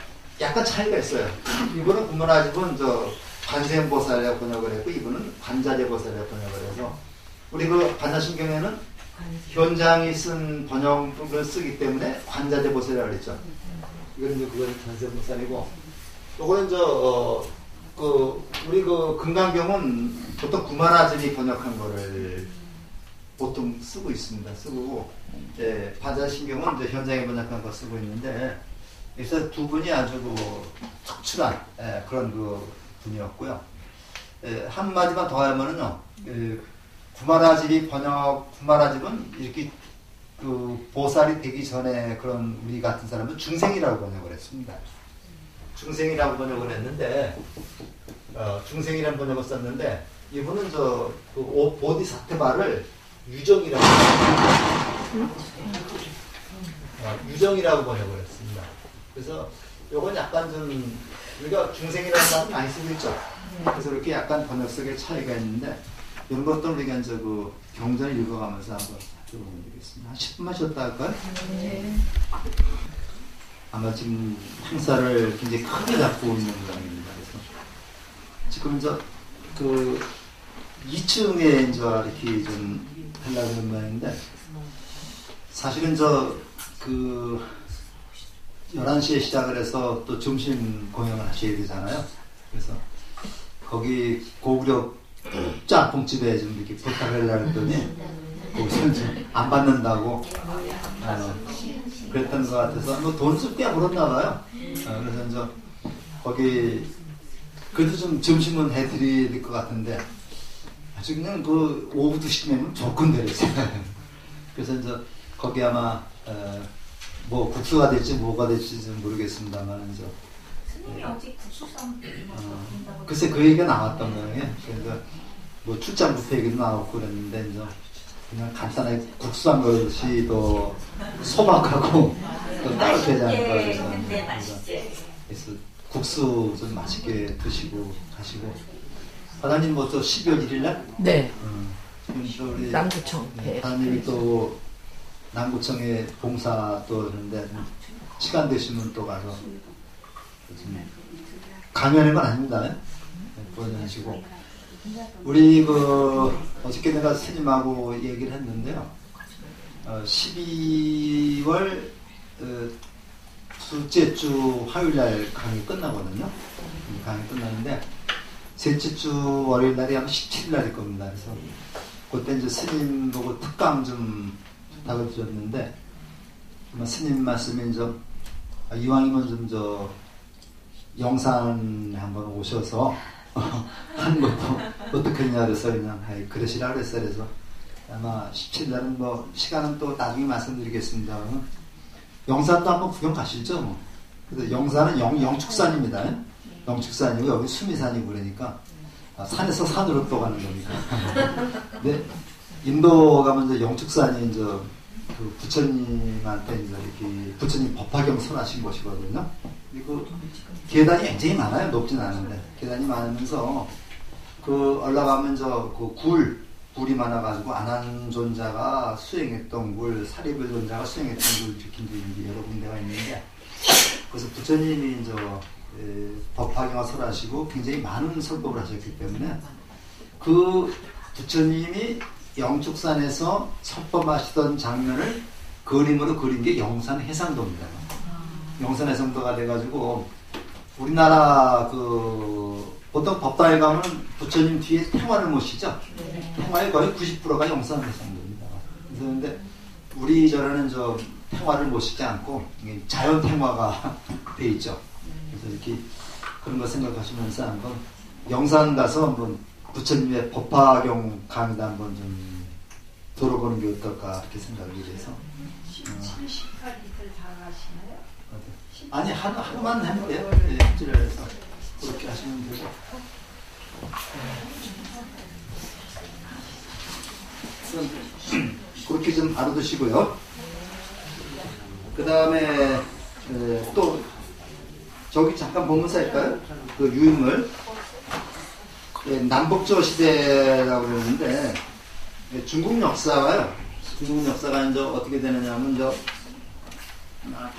약간 차이가 있어요. 이분은 구마라집은 관세음보살이라고 번역을 했고 이분은 관자재보살이라고 번역을 해서 우리 그 반야신경에는 현장이 쓴 번역을 쓰기 때문에 관자재보살이라고 그랬죠. 이거는 이제 그거는 관세음보살이고 요거는 우리 그 금강경은 보통 구마라집이 번역한 거를 보통 쓰고 있습니다. 쓰고 반야신경은 이제 현장에 번역한 거 쓰고 있는데 그래서 두 분이 아주 특출한 그런 분이었고요. 한마디만 더 하면은요, 구마라집은 이렇게 보살이 되기 전에 그런 우리 같은 사람은 중생이라고 번역을 했습니다. 중생이라고 번역을 했는데, 중생이라는 번역을 썼는데, 이분은 보디사트바를 유정이라고 번역을 했습니다. 그래서 요건 약간 우리가 중생이라는 말은 많이 쓰고 있죠. 그래서 이렇게 약간 번역석의 차이가 있는데 이런 것도 우리가 이제 경전을 읽어가면서 한번 살펴보면 되겠습니다. 한 10분만 쉬었다 할까요? 네. 아마 지금 행사를 굉장히 크게 잡고 있는 모양입니다. 그래서 지금 이제 2층에 이제 이렇게 좀 하려고 하는 모양인데 사실은 11시에 시작을 해서 또 점심 공연을 하셔야 되잖아요. 그래서 거기 고구려 짬뽕집에 좀 이렇게 부탁을 하려고 했더니 거기서 안 받는다고 그랬던 것 같아서 돈을 꽤 벌었나 봐요. 그래서 이제 거기 그래도 좀 점심은 해드려야 될 것 같은데 아주 그냥 오후 2시쯤에는 조건 되랬어요. 그래서 이제 거기 아마 국수가 될지 뭐가 될지 좀 모르겠습니다만 스님이 어제 국수 싸먹는다고 글쎄 그 얘기가 나왔던 거예요. 그래서 출장 뷔페 얘기도 나왔고 그랬는데 이제 그냥 간단하게 국수 한 그릇이 또 소박하고 또 따로 되지 않을까 그래서 국수 좀 맛있게 드시고 가시고 사장님 또 12월 1일 날? 네. 우리 남구청 사장님이 또 남구청에 봉사 또 하는데 시간 되시면 또 가서 강연한 건 아닙니다. 보여주시고 우리 어저께 내가 스님하고 얘기를 했는데요. 12월 둘째 주 화요일날 강의 끝나거든요. 강의 끝나는데 셋째 주 월요일날이 아마 17일날일 겁니다. 그래서 그때 이제 스님 보고 특강 좀 부탁을 드렸는데 스님 말씀이 이왕이면 좀 영산에 한번 오셔서 하는 것도 어떻겠냐 그래서 그냥 그러시라 그랬어요. 그래서 아마 17일날은 시간은 또 나중에 말씀드리겠습니다. 영산도 한번 구경 가시죠. 그래서 영산은 영축산입니다. 영축산이고 여기 수미산이고 그러니까 산에서 산으로 또 가는 거니까. 근데 인도 가면 이제 영축산이 부처님한테 이렇게 부처님 법화경 설하신 곳이거든요. 그리고 계단이 굉장히 많아요. 높진 않은데 계단이 많으면서 올라가면 굴이 많아가지고 아난존자가 수행했던 굴, 사리불존자가 수행했던 굴 이렇게 여러 군데가 있는데 그래서 부처님이 법화경을 설하시고 굉장히 많은 설법을 하셨기 때문에 그 부처님이 영축산에서 설법하시던 장면을 그림으로 그린 게 영산 해상도입니다. 영산 해상도가 돼가지고 우리나라 보통 법당에 가면 부처님 뒤에 태화를 모시죠. 태화의 거의 90%가 영산 해상도입니다. 그런데 우리 절에는 태화를 모시지 않고 자연 태화가 돼 있죠. 그래서 이렇게 그런 거 생각하시면서 한번 영산 가서 한번 부처님의 법화경 강의도 한번 좀 들어보는 게 어떨까 이렇게 생각을 해서. 78리터 다 가시나요? 아니 하루만 하면 돼요. 일주일에 해서 그렇게 하시면 되고. 그럼 그렇게 좀 알아두시고요. 그 다음에 또 저기 잠깐 보면서 할까요? 그 유인물 남북조 시대라고 그러는데 중국 역사가요. 중국 역사가 이제 어떻게 되느냐면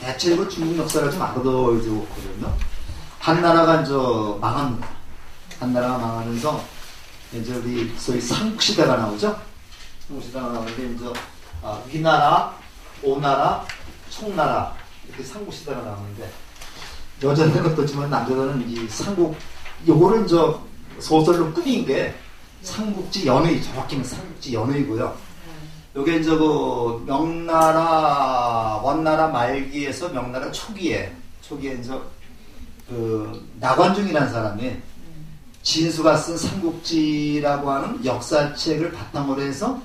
대체로 중국 역사가 좀 알아둬있거든요. 한나라가 이제 망합니다. 한나라가 망하면서 이제 우리 소위 삼국시대가 나오죠. 삼국시대가 나오는데 이제 위나라, 오나라, 청나라 이렇게 삼국시대가 나오는데 여자는 어떻지만 남자는 이 삼국 요거를 이제 소설로 꾸민 게 삼국지 연의, 정확히는 삼국지 연의고요. 요게 이제 명나라, 원나라 말기에서 명나라 초기에 이제 나관중이라는 사람이 진수가 쓴 삼국지라고 하는 역사책을 바탕으로 해서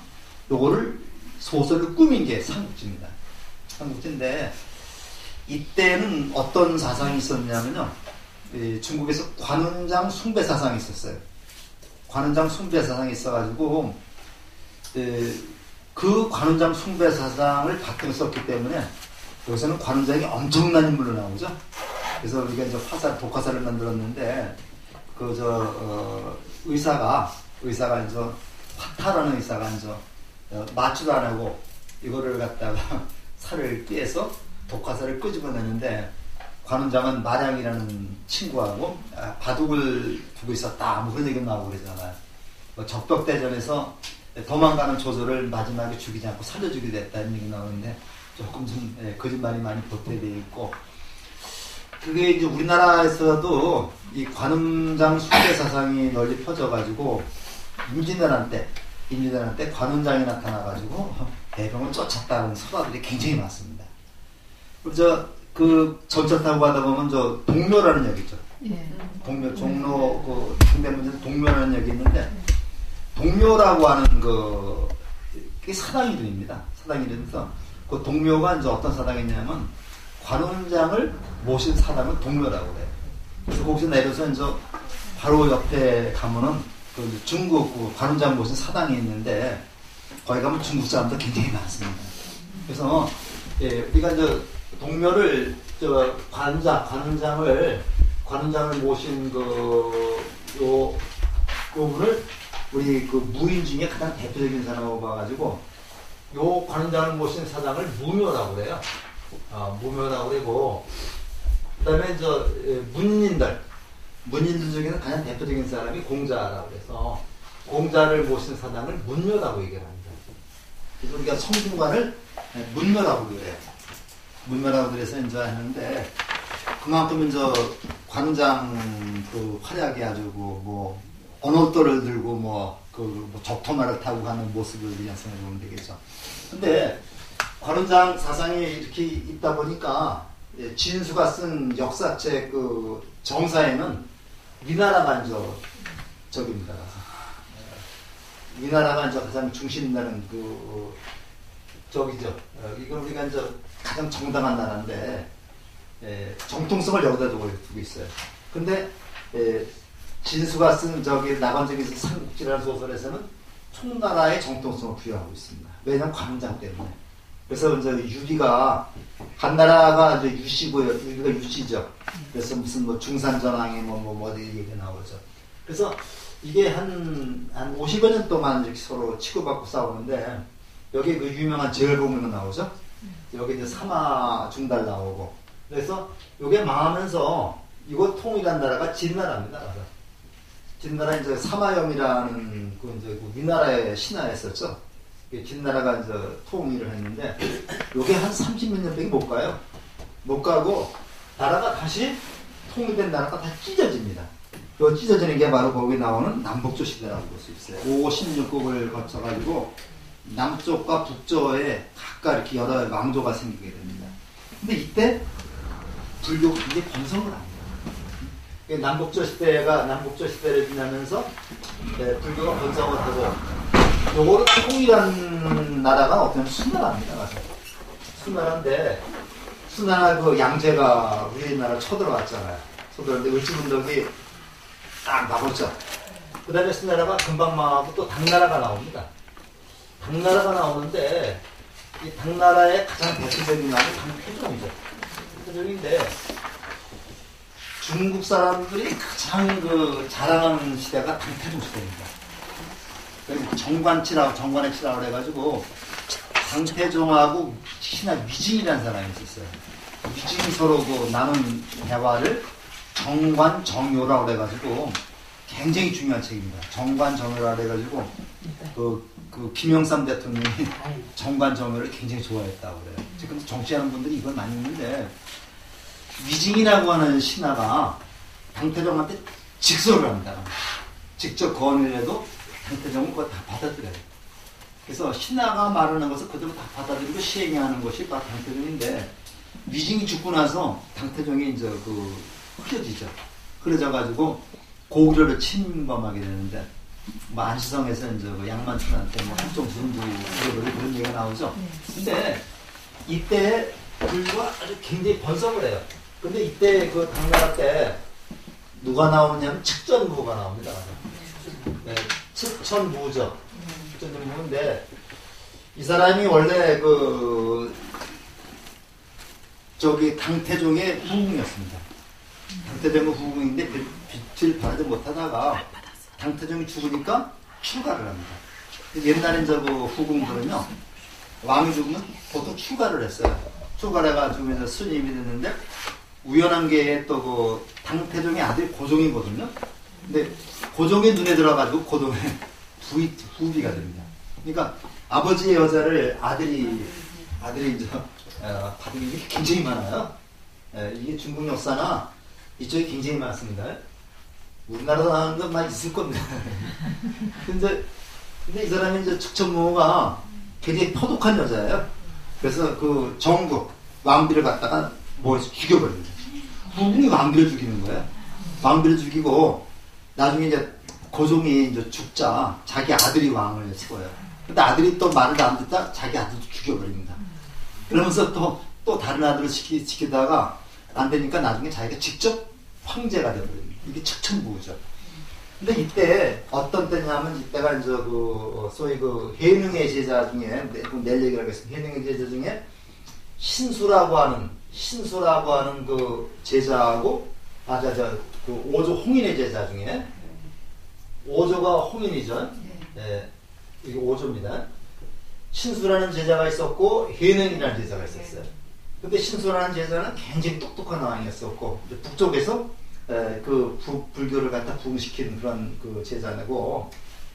요거를 소설로 꾸민 게 삼국지입니다. 삼국지인데 이때는 어떤 사상이 있었냐면요. 중국에서 관운장 숭배 사상이 있었어요. 관운장 숭배 사상이 있어가지고 그 관운장 숭배 사상을 바탕으로 썼기 때문에 여기서는 관운장이 엄청난 인물로 나오죠. 그래서 우리가 이제 독화사를 만들었는데 의사가 이제 화타라는 의사가 이제 마취도 안 하고 이거를 갖다가 살을 꿰서 독화사를 끄집어내는데 관운장은 마량이라는 친구하고 바둑을 두고 있었다. 뭐 그런 얘기가 나오고 그러잖아요. 적벽대전에서 도망가는 조조를 마지막에 죽이지 않고 살려주게 됐다는 얘기 나오는데 조금 좀 거짓말이 많이 보태되어 있고 그게 이제 우리나라에서도 이 관운장 숭배 사상이 널리 퍼져가지고 임진왜란 때 관운장이 나타나가지고 대병을 쫓았다는 설화들이 굉장히 많습니다. 그래서 그 전철 타고 가다 보면 동묘라는 역이죠. 동묘 종로 중대문제에서 동묘라는 역이 있는데 동묘라고 하는 그게 사당 이름입니다. 사당 이름에서 그 동묘가 이제 어떤 사당이냐면 관운장을 모신 사당을 동묘라고 그래요. 그래서 거기서 내려서 이제 바로 옆에 가면은 그 중국 관운장 모신 사당이 있는데 거기 가면 중국 사람도 굉장히 많습니다. 그래서 우리가 이제 동묘를 관운장을 모신 요분을 우리 그 무인 중에 가장 대표적인 사람으로 봐가지고 요 관운장을 모신 사당을 무묘라고 그래요. 무묘라고 그러고 그다음에 이제 문인들 중에는 가장 대표적인 사람이 공자라고 해서 공자를 모신 사당을 문묘라고 얘기를 합니다. 그래서 우리가 성균관을 문묘라고 그래요. 문묘라고 그래서 이제 하는데 그만큼 이제 관운장 그 활약이 아주 뭐 언어도를 들고 적토마를 타고 가는 모습을 연상해 보면 되겠죠. 근데 관운장 사상이 이렇게 있다 보니까 진수가 쓴 역사책 그 정사에는 위나라가 이제 적입니다. 위나라가 이제 가장 중심나는 저기죠. 이건 우리가 이제 가장 정당한 나라인데 정통성을 여기다 두고 있어요. 근데 진수가 쓴 나관중에서 삼국지라는 소설에서는 총나라의 정통성을 부여하고 있습니다. 왜냐하면 관운장 때문에. 그래서 이제 유비가 한나라가 이제 유시고요. 유비가 유시죠. 그래서 무슨 중산전황에 어디 얘기 나오죠. 그래서 이게 한 50여 년 동안 이렇게 서로 치고받고 싸우는데 여기 그 유명한 제열봉명은 나오죠. 여기 이제 삼화 중달 나오고 그래서 요게 망하면서 이거 통일한 나라가 진나라입니다. 진나라 이제 사마염이라는 그 이제 그 위나라의 신하였었죠. 진나라가 이제 통일을 했는데 요게 한 30몇 년밖에 못 가요. 못 가고 나라가 다시 통일된 나라가 다 찢어집니다. 요 찢어지는 게 바로 거기 나오는 남북조 시대라고 볼 수 있어요. 5, 16국을 거쳐가지고 남쪽과 북쪽에 각각 이렇게 여러 왕조가 생기게 됩니다. 근데 이때 불교가 굉장히 번성을 합니다. 남북조 시대를 지나면서 불교가 번성을 하고 요거를 통일한 나라가 어떤 수나라입니다. 수나라인데 수나라 그 양제가 우리나라 쳐들어왔잖아요. 쳐들어왔는데 을지문덕이 딱 나오죠. 그 다음에 수나라가 금방 망하고 또 당나라가 나옵니다. 당나라가 나오는데 이 당나라의 가장 대표적인 나라는 당태종이죠. 태종인데 중국 사람들이 가장 그 자랑하는 시대가 당태종 시대입니다. 정관의 치라고 해가지고 당태종하고 신하 위징이라는 사람이 있었어요. 위징이 서로 그 나눈 대화를 정관정요라고 해가지고 굉장히 중요한 책입니다. 정관정요라고 해가지고 그 김영삼 대통령이 정관정요를 굉장히 좋아했다고 그래요. 지금 정치하는 분들이 이걸 많이 있는데 위징이라고 하는 신하가 당태종한테 직설을 합니다. 직접 건의를 해도 당태종은 그거 다 받아들여요. 그래서 신하가 말하는 것을 그대로 다 받아들이고 시행하는 것이 바로 당태종인데 위징이 죽고 나서 당태종이 이제 흐려지죠. 흐려져가지고 고구려를 침범하게 되는데 안시성에서 이제 양만춘한테 한쪽 분부 그런 얘기가 나오죠. 근데 이때 불교가 아주 굉장히 번성을 해요. 근데 이때 그 당나라 때 누가 나오느냐면 측전부가 나옵니다. 네, 측천부죠. 측천부인데 이 사람이 원래 당태종의 후궁이었습니다. 당태종의 후궁인데 빛을 발하지 못하다가 당태종이 죽으니까 출가를 합니다. 옛날엔 후궁들은요 왕이 죽으면 보통 출가를 했어요. 출가를 해가지고 스님이 됐는데 우연한 게 또 당태종의 아들이 고종이거든요. 근데 고종의 눈에 들어가지고 고종의 부비가 됩니다. 그러니까 아버지의 여자를 아들이 이제 받은 게 굉장히 많아요. 이게 중국 역사나 이쪽이 굉장히 많습니다. 우리나라도 나오는 건 많이 있을 겁니다. 근데 이 사람이 이제 측천무가 굉장히 토독한 여자예요. 그래서 그 정국 왕비를 갖다가 죽여버립니다. 후궁이 왕비를 죽이는 거예요. 왕비를 죽이고 나중에 이제 고종이 이제 죽자 자기 아들이 왕을 세워요. 근데 아들이 또 말을 안 듣다 자기 아들도 죽여버립니다. 그러면서 또 다른 아들을 지키다가 안 되니까 나중에 자기가 직접 황제가 되어버립니다. 이게 측천부죠. 근데 이때 어떤 때냐면 이때가 이제 소위 해능의 제자 중에 낼 얘기를 하겠습니다. 해능의 제자 중에 신수라고 하는 그 제자하고 오조 홍인의 제자 중에 오조가 홍인이죠. 네, 이게 오조입니다. 신수라는 제자가 있었고 해능이라는 제자가 있었어요. 근데 신수라는 제자는 굉장히 똑똑한 왕이었었고 북쪽에서 불교를 갖다 부흥시킨 그런 그 제자고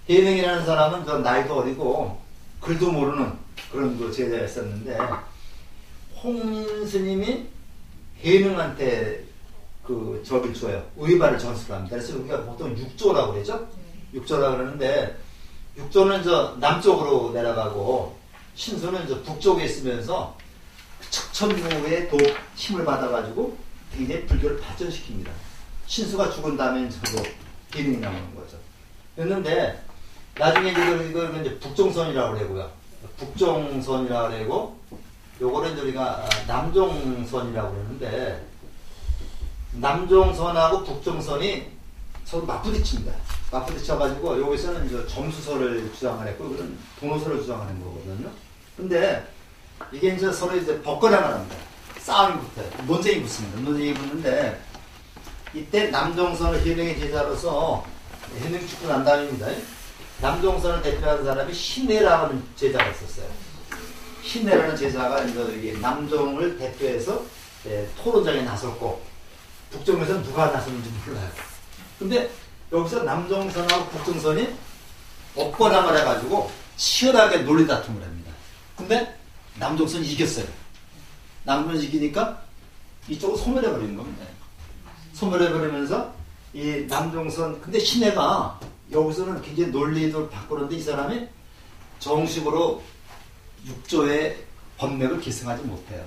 해능이라는 사람은 나이도 어리고 글도 모르는 그런 그 제자였었는데 홍인 스님이 해능한테 저를 줘요. 의발을 전수를 합니다. 그래서 우리가 보통 육조라고 그러죠. 육조라고 그러는데 육조는 남쪽으로 내려가고 신수는 북쪽에 있으면서 측천무의 힘을 받아가지고 굉장히 불교를 발전시킵니다. 신수가 죽은 다음에 저도 해능이 나오는 거죠. 그랬는데 나중에 이걸 이제 북종선이라고 그러고요. 북종선이라고 그러고 요거는 이제 우리가 남종선이라고 그러는데 남종선하고 북종선이 서로 맞부딪힙니다. 맞부딪혀가지고 여기서는 이제 점수설을 주장을 했고 이거는 동호설을 주장하는 거거든요. 근데 이게 이제 서로 이제 벅거량을 합니다. 싸움이 붙어요. 논쟁이 붙습니다. 논쟁이 붙는데 이때 남종선을 해능의 제자로서 해능 죽고 난 다음입니다. 남종선을 대표하는 사람이 신해라는 제자가 있었어요. 신해라는 제자가 이제 남종을 대표해서 토론장에 나섰고 북정에서는 누가 나섰는지 몰라요. 근데 여기서 남정선하고 북정선이 엇번함을 해가지고 치열하게 논리다툼을 합니다. 근데 남정선이 이겼어요. 남정선이 이기니까 이쪽을 소멸해버리는 겁니다. 소멸해버리면서 이 남정선, 근데 신해가 여기서는 굉장히 논리를 바꾸는데 이 사람이 정식으로 6조의 법맥을 계승하지 못해요.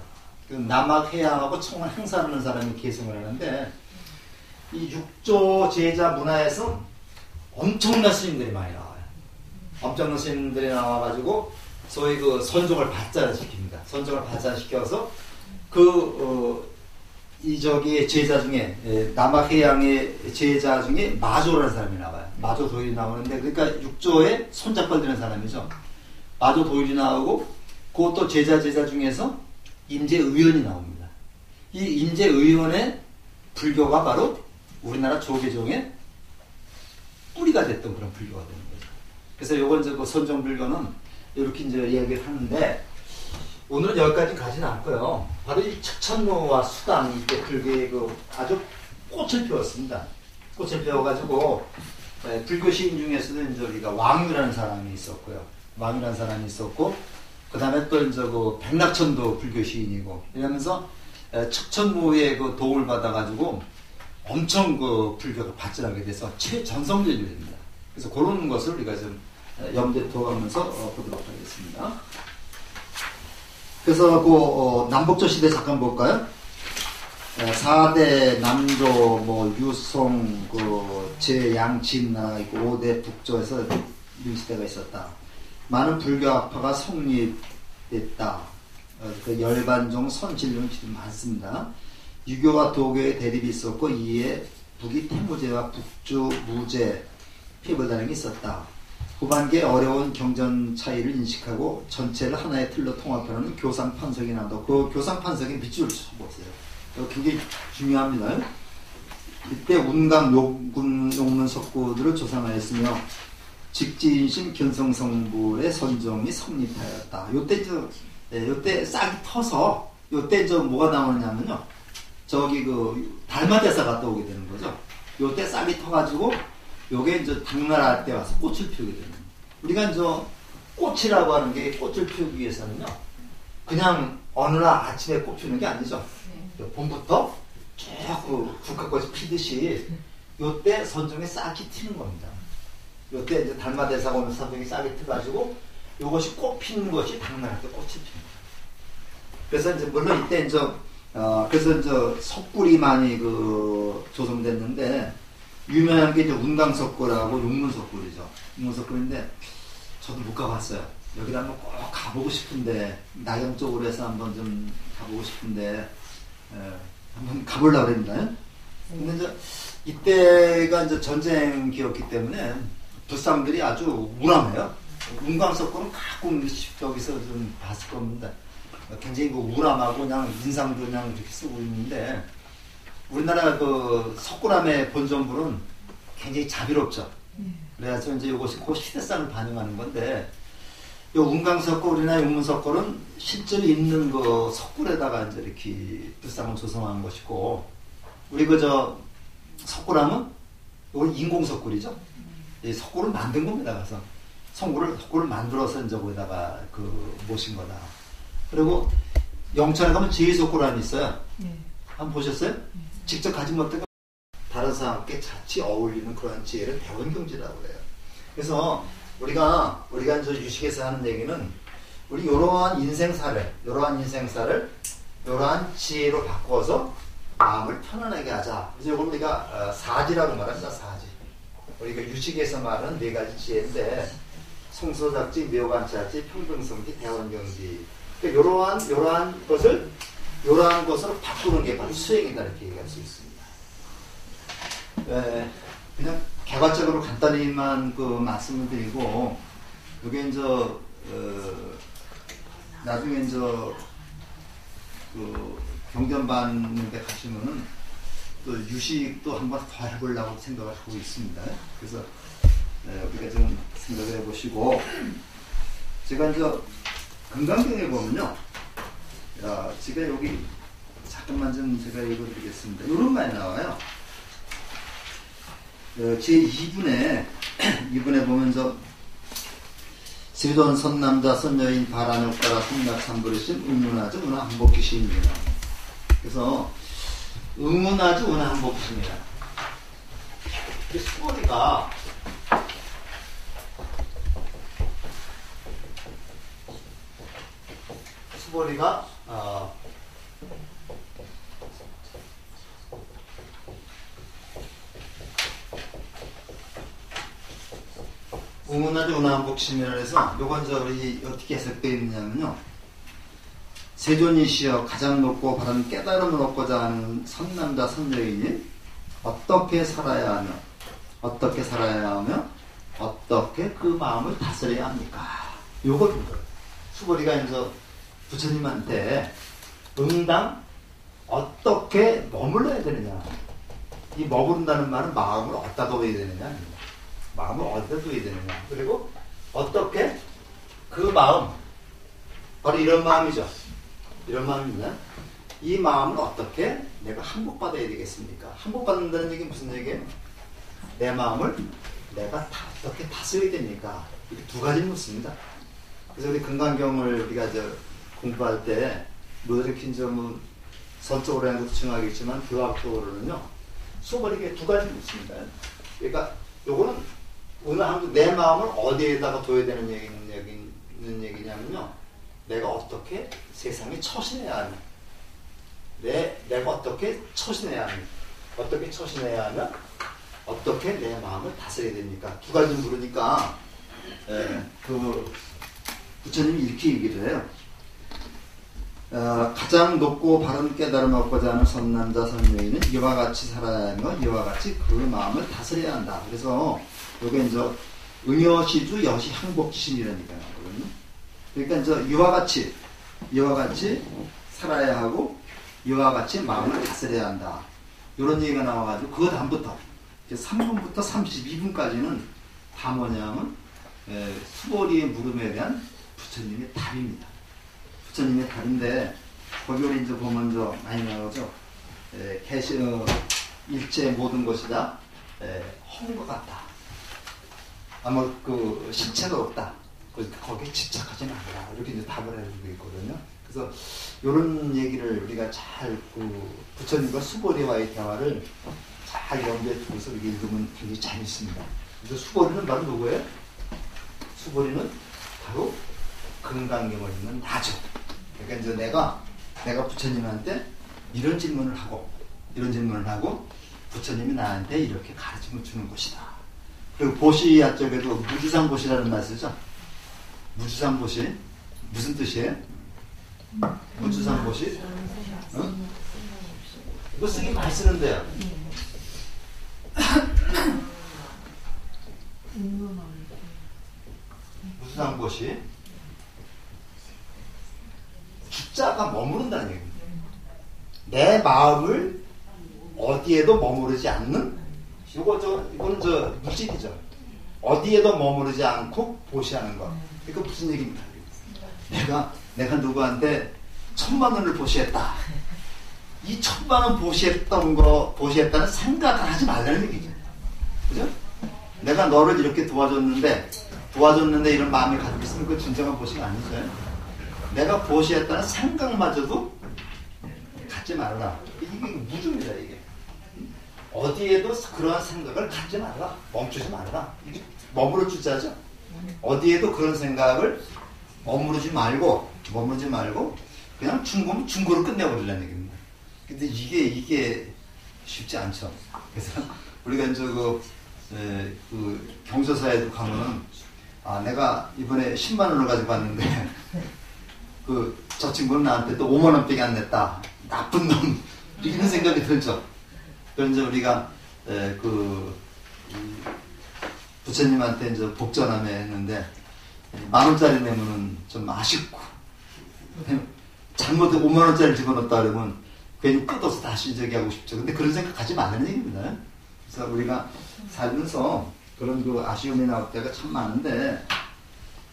남학해양하고 청을 행사하는 사람이 계승을 하는데 이 6조 제자 문화에서 엄청난 스님들이 많이 나와요. 엄청난 스님들이 나와가지고 소위 그 선종을 발전시킵니다. 선종을 발전시켜서 저기 제자 중에 남학해양의 제자 중에 마조라는 사람이 나와요. 마조 도일이 나오는데 그러니까 6조에 손잡고 되는 사람이죠. 마조 도일이 나오고 그것도 제자 중에서 임재의원이 나옵니다. 이 임재의원의 불교가 바로 우리나라 조계종의 뿌리가 됐던 그런 불교가 되는 거죠. 그래서 요건 이제 그 선종불교는 이렇게 이제 이야기를 하는데 오늘은 여기까지 가지는 않고요. 바로 이 척천무와 수당 이때 불교의 그 아주 꽃을 피웠습니다. 꽃을 피워가지고 불교 시인 중에서도 이제 우리가 왕유라는 사람이 있었고요. 왕유라는 사람이 있었고 그 다음에 또 이제 그 백낙천도 불교 시인이고 이러면서 척천무의 그 도움을 받아가지고 엄청 그 불교가 발전하게 돼서 최전성기입니다. 그래서 그런 것을 우리가 좀 염두에 두어가면서 보도록 하겠습니다. 그래서 그 남북조 시대 잠깐 볼까요? 4대 남조, 뭐 유송, 그 제양진나 있고 5대 북조에서 유시대가 있었다. 많은 불교학파가 성립됐다. 그 열반종, 선진론 많습니다. 유교와 도교의 대립이 있었고 이에 북이 태무제와 북주, 무제, 피벌다는 게 있었다. 후반기에 어려운 경전 차이를 인식하고 전체를 하나의 틀로 통합하는 교상판석이 나온다. 그 교상판석에 밑줄을 쳐보세요. 이거 굉장히 중요합니다. 이때 운강, 용문 석구들을 조상하였으며 직지인심 견성성불의 선정이 성립하였다. 요때 싹이 터서 요때 뭐가 나오느냐면요. 저기 그 달마대사 갔다 오게 되는 거죠. 요때 싹이 터가지고 요게 이제 당나라 때 와서 꽃을 피우게 되는 거예요. 우리가 이제 꽃이라고 하는 게 꽃을 피우기 위해서는요. 그냥 어느 날 아침에 꽃 피우는 게 아니죠. 봄부터 쭉 국화꽃이 피듯이 요때 선종이 싹이 튀는 겁니다. 요때 이제 달마대사가 오면 선종이 싹이 트가지고 요것이 꽃 피는 것이 당나라 때 꽃이 피는 거예요. 그래서 이제 물론 이때 이제 그래서 이제 석굴이 많이 그 조성됐는데 유명한 게 이제 운강석굴하고 용문석굴이죠. 용문석굴인데 저도 못 가봤어요. 여기를 한번 꼭 가보고 싶은데 나경 쪽으로 해서 한번 좀 가보고 싶은데 한번 가보려고 합니다. 근데 이제 이때가 이제 전쟁기였기 때문에 불상들이 아주 우람해요. 운강석굴은 가끔 저기서 좀 봤을 겁니다. 굉장히 그 우람하고 그냥 인상도 그냥 이렇게 쓰고 있는데 우리나라 그 석굴암의 본전불은 굉장히 자비롭죠. 그래서 이제 이것이 그 시대상을 반영하는 건데, 이 운강석굴이나 용문석굴은 실제로 있는 그 석굴에다가 이제 이렇게 불상을 조성한 것이고, 우리 그저 석굴암은 이건 인공석굴이죠. 이 석굴을 만든 겁니다. 그래서 석굴을 만들어서 이제 거기다가 그 모신 거다. 그리고 영천에 가면 제2석굴암이 있어요. 한번 보셨어요? 직접 가지 못하고 다른 사람께 같이 어울리는 그런 지혜를 배운 경지라고 그래요. 그래서 우리가 이제 유식에서 하는 얘기는 우리 이러한 인생사를 이러한 지혜로 바꿔서 마음을 편안하게 하자. 그래서 이걸 우리가 사지라고 말합니다. 사지. 우리가 유식에서 말하는 네 가지 지혜인데 성소작지, 묘관찰지, 평등성지, 대원경지. 그러니까 이러한 것으로 바꾸는 게 바로 수행이다 이렇게 얘기할 수 있습니다. 그냥 개괄적으로 간단히만 그 말씀을 드리고 이게 이제 나중에 이제 그 경전반에 가시면은 또 유식도 한번 더 해보려고 생각을 하고 있습니다. 그래서 우리가 좀 생각을 해보시고 제가 이제 금강경에 보면요. 지금 여기 잠깐만 좀 제가 읽어드리겠습니다. 이런 말이 나와요. 제 2분에 보면 지리돈 선남자 선여인 바람에 따라 성낙삼부르심 응문하주 은하한복기심입니다. 그래서 응문하주 은하한복기심이라. 이 수고리가 응문하주 은하한복심이라 해서 요건 우리 어떻게 해석되어 있느냐면요. 세존이시여 가장 높고 바른 깨달음을 얻고자 하는 선남자 선여인이 어떻게 살아야 하며 어떻게 그 마음을 다스려야 합니까? 요거입니다. 수고리가 이제 부처님한테 응당 어떻게 머물러야 되느냐. 이 머무른다는 말은 마음을 어디다 둬야 되느냐. 마음을 어디다 둬야 되느냐. 그리고 어떻게 그 마음, 바로 이런 마음이죠. 이런 마음입니다. 이 마음을 어떻게 내가 항복받아야 되겠습니까? 항복받는다는 얘기는 무슨 얘기예요? 내 마음을 내가 어떻게 다스려야 됩니까? 이렇게 두 가지 묻습니다. 그래서 우리 금강경을 우리가 공부할 때 루더르 점은 선적으로 하는 것도 중요하겠지만 교학적으로는요 수업을 두 가지 묻습니다. 그러니까 요거는 내 마음을 어디에다가 둬야 되는 얘기냐면요. 내가 어떻게 세상에 처신해야 하냐. 내가 어떻게 처신해야 하냐. 어떻게 처신해야 하면 어떻게 내 마음을 다스려야 됩니까? 두 가지 물으니까 부처님이 이렇게 얘기를 해요. 가장 높고 바른 깨달음을 얻고자 하는 선남자 선여인은 이와 같이 살아야 하며 이와 같이 그 마음을 다스려야 한다. 그래서 여기 이제 응여시주 여시 항복지심이라니까 나거든요. 그러니까 이제 이와 같이 살아야 하고 이와 같이 마음을 다스려야 한다. 이런 얘기가 나와가지고 그 다음부터 3분부터 32분까지는 다 뭐냐면 수고리의 물음에 대한 부처님의 답입니다. 부처님의 답인데 거기 우리 이제 보면 많이 나오죠. 일체 모든 것이 다 허운 것 같다. 아마 그 실체가 없다. 거기에 집착하지 말라. 이렇게 이제 답을 해주고 있거든요. 그래서 이런 얘기를 우리가 잘 부처님과 수보리와의 대화를 잘 염두에 두고서 이렇게 읽으면 굉장히 재밌습니다. 그래서 수보리는 바로 누구예요? 수보리는 바로 금강경을 읽는 나죠. 그러니까 이제 내가 부처님한테 이런 질문을 하고 부처님이 나한테 이렇게 가르침을 주는 것이다. 그리고 보시야 쪽에도 무주상보시라는 말 쓰죠. 무주상보시 무슨 뜻이에요? 무주상보시? 이거 쓰기 많이 쓰는데요. 무주상보시 주자가 머무른다는 얘기입니다. 내 마음을 어디에도 머무르지 않는 이건 무직이죠. 어디에도 머무르지 않고 보시하는 것. 이거 무슨 얘기입니까? 내가 누구한테 1000,000원을 보시했다. 이 1000,000원 보시했다는 생각을 하지 말라는 얘기죠. 그죠? 내가 너를 이렇게 도와줬는데 이런 마음이 가지고 있으면 그 진정한 보시가 아니죠. 내가 보시했다는 생각마저도 갖지 말라. 이게 무중입니다, 이게. 어디에도 그러한 생각을 갖지 말라. 멈추지 말라. 이게 머무를 주자죠. 어디에도 그런 생각을 머무르지 말고 그냥 중고로 끝내버리려는 얘기입니다. 근데 이게 쉽지 않죠. 그래서 우리가 이제 그 경서사에도 가면은 내가 이번에 10만원을 가지고 왔는데 저 친구는 나한테 또 5만원밖에 안 냈다. 나쁜 놈. 이런 생각이 들죠. 그래서 이제 우리가 부처님한테 이제 복전함에 했는데 10,000원짜리 내면은 좀 아쉽고 잘못해 50,000원짜리 집어넣었다 그러면 괜히 뜯어서 다시 저기 하고 싶죠. 근데 그런 생각 하지 말라는 얘기입니다. 그래서 우리가 살면서 그런 아쉬움이 나올 때가 참 많은데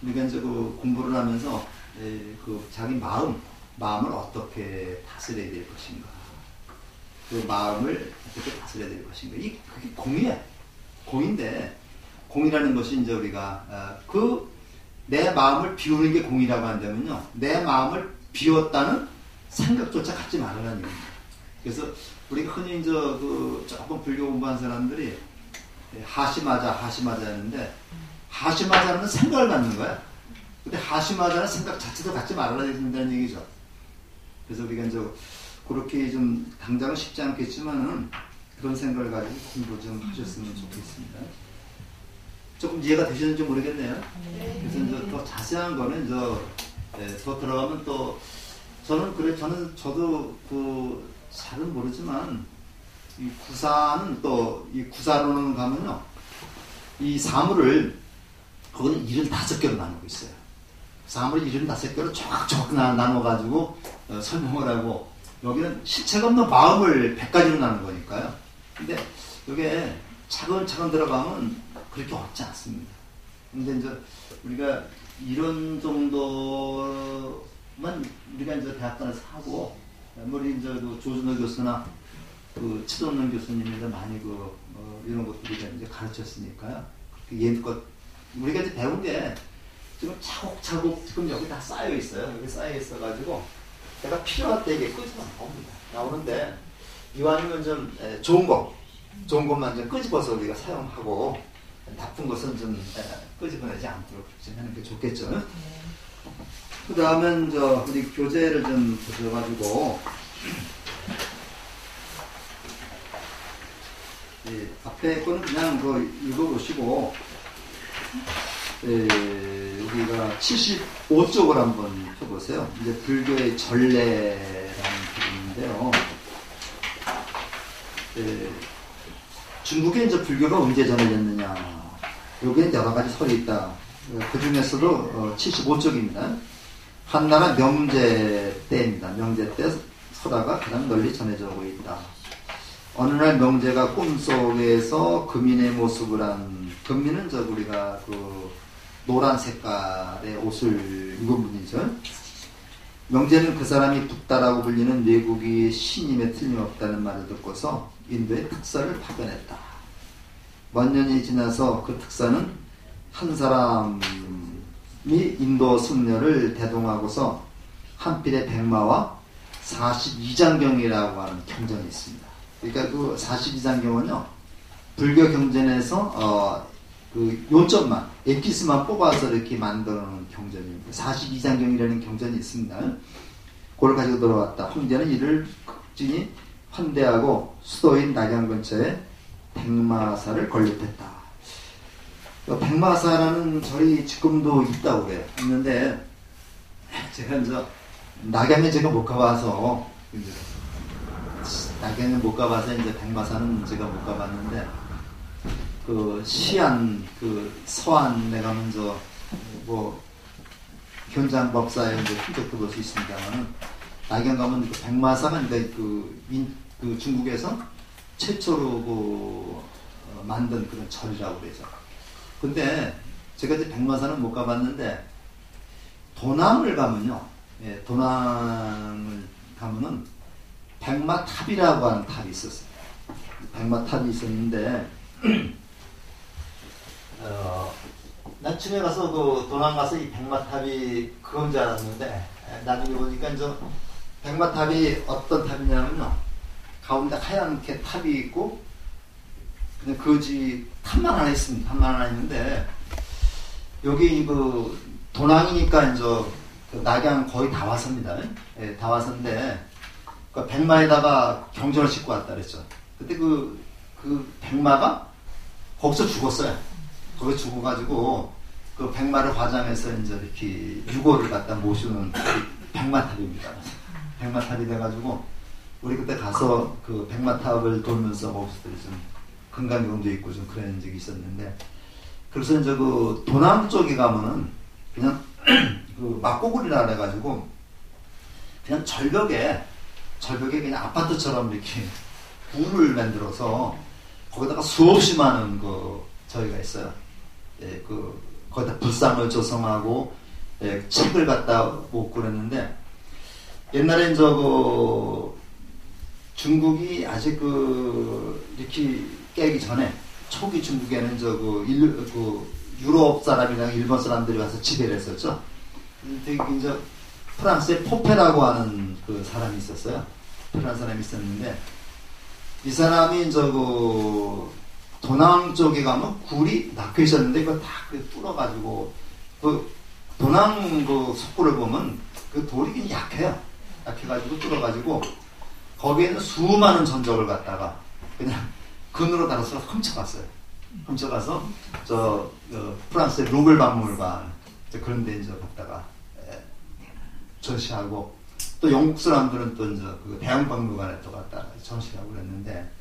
우리가 이제 공부를 하면서 자기 마음을 어떻게 다스려야 될 것인가. 그 마음을 어떻게 다스려야 될 것인가. 그게 공이야. 공인데, 공이라는 것이 이제 우리가, 내 마음을 비우는 게 공이라고 한다면요. 내 마음을 비웠다는 생각조차 갖지 말아라는 얘기입니다. 그래서 우리가 흔히 이제 조금 불교 공부한 사람들이 하시마자 했는데, 하시마자는 생각을 갖는 거야. 근데 하시마자는 생각 자체도 갖지 말아야 된다는 얘기죠. 그래서 우리가 이제 그렇게 좀 당장은 쉽지 않겠지만은 그런 생각을 가지고 공부 좀 하셨으면 좋겠습니다. 조금 이해가 되시는지 모르겠네요. 그래서 이제 더 자세한 거는 더 들어가면 또 저도 잘은 모르지만 이 구사로는 가면요, 이 사물을 거기는 75개로 나누고 있어요. 사물을 75개로 조각 나눠가지고 설명을 하고, 여기는 실체가 없는 마음을 100가지로 나눈 거니까요. 근데 이게 차근차근 들어가면 그렇게 어렵지 않습니다. 근데 이제 우리가 이런 정도만 우리가 이제 대학관에서 하고, 우리 이제 조준호 교수나 치돈론 교수님이 많이 이런 것들을 이제 가르쳤으니까요. 우리가 이제 배운 게 지금 차곡차곡 지금 여기 다 쌓여 있어요. 여기 쌓여 있어가지고 내가 필요할 때 이게 끄집어 나오는데, 이왕이면 좀 좋은 것만 좀 끄집어서 우리가 사용하고, 나쁜 것은 좀 끄집어내지 않도록 좀 하는 게 좋겠죠. 그 다음엔 우리 교재를 좀 보셔가지고, 앞에 거는 그냥 읽어보시고, 우리가 75쪽을 한번 펴보세요. 이제 불교의 전례라는 부분인데요. 중국에 이제 불교가 언제 전해졌느냐. 여기에 여러 가지 설이 있다. 그 중에서도 75쪽입니다. 한나라 명제 때입니다. 명제 때 설화가 가장 널리 전해져 오고 있다. 어느 날 명제가 꿈속에서 금인의 모습을 한, 금인은 우리가 노란 색깔의 옷을 입은 분이죠. 명제는 그 사람이 붓다라고 불리는 외국이 신임에 틀림없다는 말을 듣고서 인도의 특사를 파견했다. 몇 년이 지나서 그 특사는 한 사람이 인도 승려를 대동하고서 한필의 백마와 42장경이라고 하는 경전이 있습니다. 그러니까 그 42장경은요, 불교 경전에서 요점만, 엑기스만 뽑아서 이렇게 만드는 경전입니다. 42장경이라는 경전이 있습니다. 그걸 가지고 들어왔다. 황제는 이를 극진히 환대하고 수도인 낙양 근처에 백마사를 건립했다. 백마사라는 절이 지금도 있다고 그래요. 있는데, 제가 낙양에 제가 못 가봐서, 낙양에 못 가봐서 이제 백마사는 제가 못 가봤는데, 시안, 서안에 가면 현장 법사에 이제 흔적도 볼 수 있습니다만은, 낙양 가면 백마사가 중국에서 최초로 만든 그런 절이라고 그러죠. 근데 제가 이제 백마사는 못 가봤는데, 도남을 가면요, 도남을 가면은 백마탑이라고 하는 탑이 있었어요. 백마탑이 있었는데, 나중에 가서 도남 가서 이 백마탑이 그건 줄 알았는데, 나중에 보니까 백마탑이 어떤 탑이냐면요, 가운데 하얀게 탑이 있고, 그냥 탑만 하나 있습니다. 탑만 하나 있는데, 여기 도남이니까 낙양 거의 다 왔습니다. 다 왔었는데, 백마에다가 경전을 싣고 왔다 그랬죠. 그때 그 백마가 거기서 죽었어요. 거기 죽어가지고 그 백마를 화장해서 이제 이렇게 유골을 갖다 모시는 백마탑입니다. 백마탑이 돼가지고 우리 그때 가서 그 백마탑을 돌면서 거기서들이 좀 금강경도 있고 좀 그런 적이 있었는데, 그래서 이제 도남 쪽에 가면은 그냥 막고구리라 그래가지고 그냥 절벽에 그냥 아파트처럼 이렇게 굴을 만들어서 거기다가 수없이 많은 저희가 있어요. 거기다 불상을 조성하고 책을 갖다 놓고 그랬는데, 옛날엔 저거 중국이 아직 이렇게 깨기 전에 초기 중국에는 유럽 사람이랑 일본 사람들이 와서 지배를 했었죠. 되게 이제 프랑스에 포페라고 하는 그 사람이 있었어요. 포페라는 사람이 있었는데 이 사람이 도낭 쪽에 가면 굴이 막혀 있었는데 그거 다 뚫어가지고 도낭 속구를 보면 그 돌이 그냥 약해요. 약해가지고 뚫어가지고 거기에는 수많은 전적을 갖다가 그냥 근으로 달아서 훔쳐갔어요. 훔쳐가서 프랑스의 루블 박물관 그런 데 이제 갔다가 전시하고 또 영국 사람들은 또 이제 그 대형 박물관에 또 갔다가 전시하고 그랬는데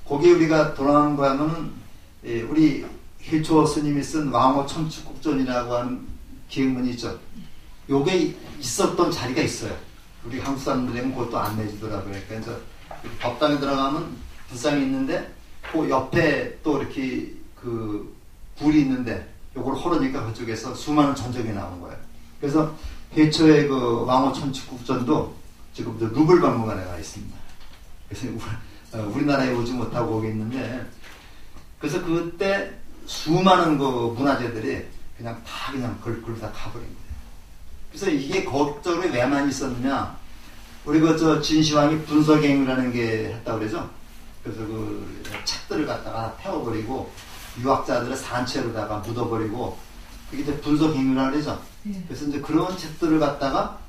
거기 우리가 돌아가면은 우리 해초 스님이 쓴 왕호 천축국전이라고 하는 기행문이 있죠. 요게 있었던 자리가 있어요. 우리 한국 사람들에게는 그것도 안 내주더라고요. 그러니까 이제 법당에 들어가면 불상이 있는데 그 옆에 또 이렇게 그 굴이 있는데 요걸 헐으니까 그쪽에서 수많은 전적이 나온 거예요. 그래서 해초의 그 왕호 천축국전도 지금 루블 박물관에 가 있습니다. 그래서 우리나라에 오지 못하고 오겠는데 그래서 그때 수많은 그 문화재들이 그냥 다 그걸 다 가버린 거예요. 그래서 이게 거쪽으로 왜 많이 있었느냐? 우리 진시황이 분석행위라는 게 했다고 그러죠. 그래서 그 책들을 갖다가 태워버리고 유학자들을 산채로다가 묻어버리고 그게 이제 분석행위라고 그러죠. 그래서 이제 그런 책들을 갖다가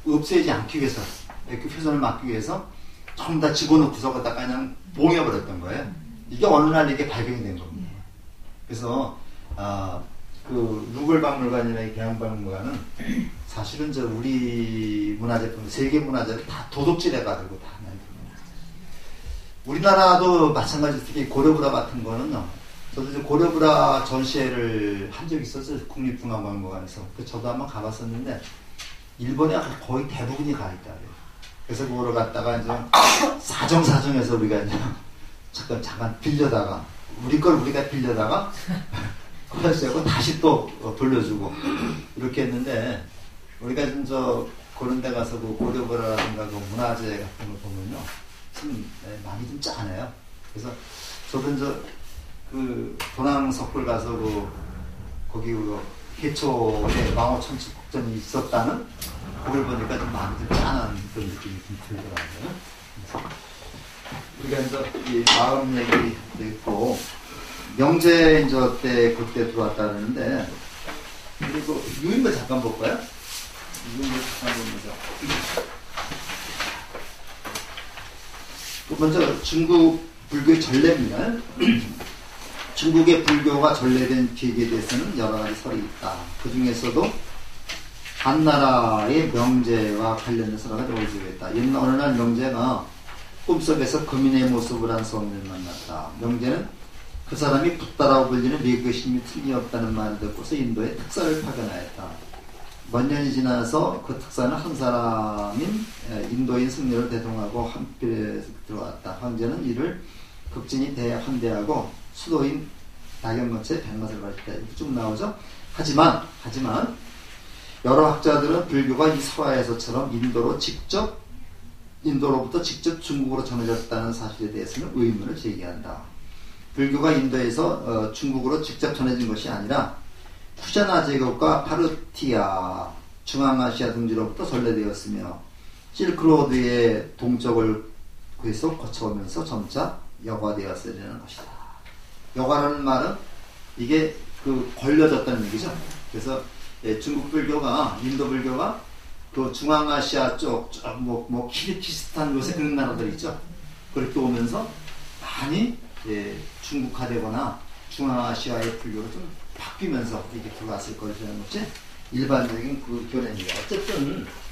없애지 않기 위해서 이렇게 훼손을 막기 위해서 전부 다 집어넣고서 갖다가 그냥 봉해버렸던 거예요. 이게 어느 날 이게 발견이 된 겁니다. 그래서 그 루블 박물관이나 이 대형박물관은 사실은 우리 문화재품, 세계 문화재를 다 도둑질해가지고 다 만듭니다. 우리나라도 마찬가지로 특히 고려부라 같은 거는요. 저도 이제 고려부라 전시회를 한 적이 있었어요. 국립중앙박물관에서. 저도 한번 가봤었는데 일본에 거의 대부분이 가 있다고요. 그래서 그거를 갖다가 이제 사정사정해서 우리가 이제 잠깐 빌려다가 우리 걸 우리가 빌려다가 그래서 다시 또 돌려주고 이렇게 했는데 우리가 좀 그런 데 가서 그 고려부라든가 그 문화재 같은 거 보면요 참 많이 좀 짠해요. 그래서 저도 그 도낭 석굴 가서 거기 해초에 왕호 천축국전이 있었다는 그걸 보니까 좀 마음이 좀 짠한 그런 느낌이 좀 들더라고요. 우리가 이 마음 얘기도 있고 명제 때 그때 들어왔다 그러는데 그리고 유인물 잠깐 볼까요? 유인물 잠깐 보면서 먼저 중국 불교의 전례입니다. 중국의 불교가 전래된 계기에 대해서는 여러 가지 설이 있다. 그 중에서도 한나라의 명제와 관련해서 여러 가지 오지가 있다. 어느 날 명제가 꿈속에서 금인의 모습을 한 성인을 만났다. 명제는 그 사람이 붓다라고 불리는 미국의 신이 틀림없다는 말을 듣고서 인도에 특사를 파견하였다. 몇 년이 지나서 그 특사는 한 사람인 인도인 승려를 대동하고 한필에 들어왔다. 황제는 이를 극진히 환대하고 수도인 다경거처에 백마를 가르쳤다. 이렇게 쭉 나오죠. 하지만 여러 학자들은 불교가 이 설화에서처럼 인도로부터 직접 중국으로 전해졌다는 사실에 대해서는 의문을 제기한다. 불교가 인도에서 중국으로 직접 전해진 것이 아니라 쿠샤나 제국과 파르티아, 중앙아시아 등지로부터 전래되었으며 실크로드의 동쪽을 계속 거쳐오면서 점차 여과되었으려는 것이다. 여과라는 말은 이게 걸려졌다는 얘기죠. 그래서 중국 불교가, 인도 불교가 그 중앙아시아 쪽, 키르기스탄 요새 그런 나라들 있죠. 그렇게 오면서 많이 중국화되거나 중앙아시아의 불교로 좀 바뀌면서 이렇게 들어왔을 것이라는 것이 일반적인 그 견해입니다.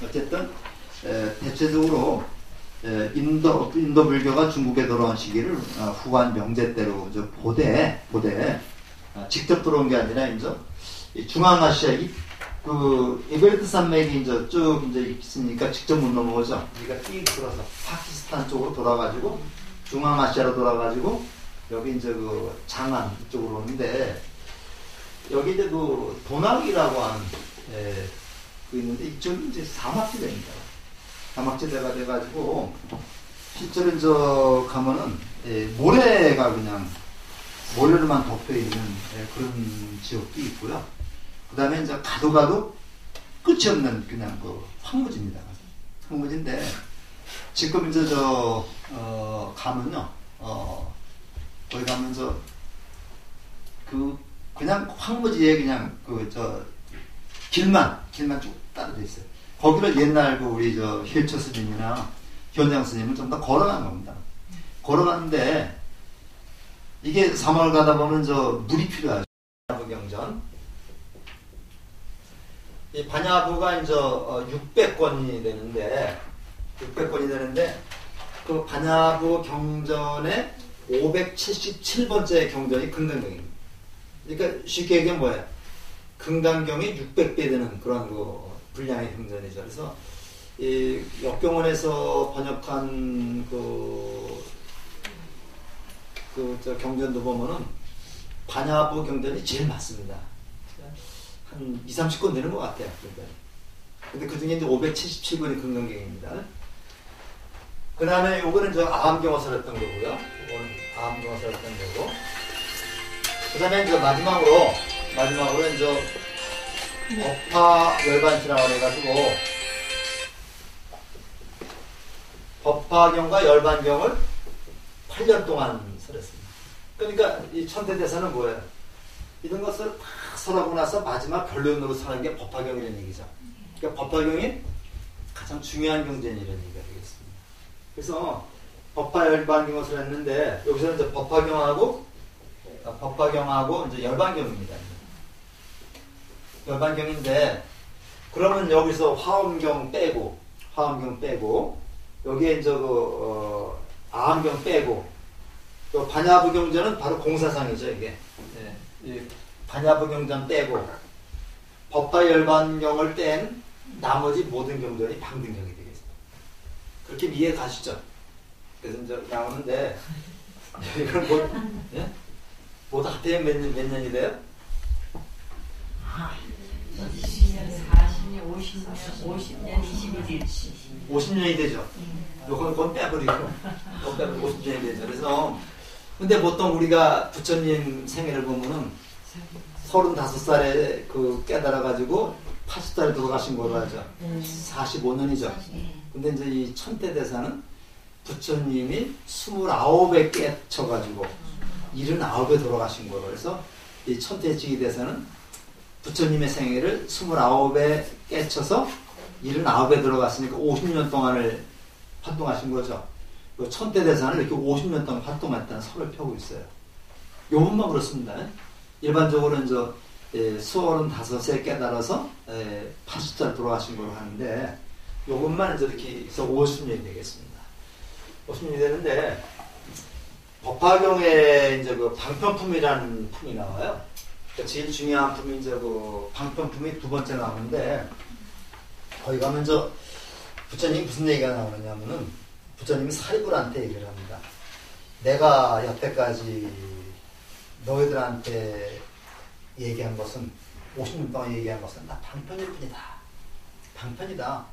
어쨌든 대체적으로 인도 불교가 중국에 들어온 시기를 후한 명제 때로 보되 직접 들어온 게 아니라 이제 중앙아시아 에베레스트 산맥이 쭉 있으니까 직접 못 넘어오죠. 우리가 쭉 들어서 파키스탄 쪽으로 돌아가지고 중앙아시아로 돌아가지고 여기 그 장안 이쪽으로 오는데 여기 그 도낙이라고 하는 그 있는데 이쪽이 이제 사막지대입니다. 사막지대가 돼가지고 실제로 저 가면은 모래가 그냥 모래로만 덮여 있는 그런 지역도 있고요. 그 다음에 이제 가도 끝이 없는 그냥 그 황무지입니다. 황무지인데 지금 이제 가면요, 거기 가면 그냥 황무지에 그냥 길만 쭉 따라져 있어요. 거기를 옛날 우리 힐처 스님이나 현장 스님은 좀 더 걸어간 겁니다. 걸어가는데 이게 3월 가다 보면 물이 필요하죠. 반야부 경전. 이 반야부가 이제 600권이 되는데 그 반야부 경전의 577번째 경전이 금강경입니다. 그러니까 쉽게 얘기하면 뭐예요? 금강경이 600배 되는 그런 분량의 경전이죠. 그래서 이 역경원에서 번역한 경전도 보면은 반야부 경전이 제일 많습니다. 한 20-30권 되는 것 같아요. 근데 그 중에 이제 577권이 금강경입니다. 그 다음에 요거는 아함경어서를 했던 거고요. 요거는 아함경어서를 했던 거고. 그 다음에 이제 마지막으로 이제 법화 열반시라고 해가지고 법화경과 열반경을 8년 동안 설했습니다. 그러니까 이 천태대사는 뭐예요? 이런 것을 다 설하고 나서 마지막 결론으로 설한 게 법화경이라는 얘기죠. 그러니까 법화경이 가장 중요한 경전이라는 얘기가 되겠습니다. 그래서 법화 열반경을 설했는데 여기서는 이제 법화경하고 이제 열반경입니다. 열반경인데 그러면 여기서 화엄경 빼고 여기에 이제 아함경 빼고 또 반야부 경전은 바로 공사상이죠. 이게 이 반야부 경전 빼고 법화 열반경을 뺀 나머지 모든 경전이 방등경이 되겠습니다. 그렇게 이해 가시죠? 그래서 이제 나오는데 이건 모두 합해면 몇 년이 돼요? 20년, 40년, 50년, 21일. 50년이 되죠. 그건 빼버리고 50년이 되죠. 그래서 근데 보통 우리가 부처님 생애를 보면은 35살에 깨달아가지고 80살에 돌아가신 거로 하죠. 45년이죠. 근데 이제 이 천태대사는 부처님이 29에 깨쳐가지고 79에 돌아가신 거로 해서 이 천태지기 대사는 부처님의 생애를 29에 깨쳐서 79에 들어갔으니까 50년 동안을 활동하신 거죠. 천태대사는 이렇게 50년 동안 활동했다는 설을 펴고 있어요. 요 부분만 그렇습니다. 일반적으로는 35에 깨달아서 80살 돌아가신 걸로 하는데 요것만 이렇게 해서 50년이 되겠습니다. 50년이 되는데 법화경에 이제 방편품이라는 품이 나와요. 그러니까 제일 중요한 품이 이제 방편품이 두 번째 나오는데 거기 가면 부처님이 무슨 얘기가 나오느냐면은 부처님이 사리불한테 얘기를 합니다. 내가 여태까지 너희들한테 얘기한 것은 50년 동안 얘기한 것은 다 방편일 뿐이다. 방편이다.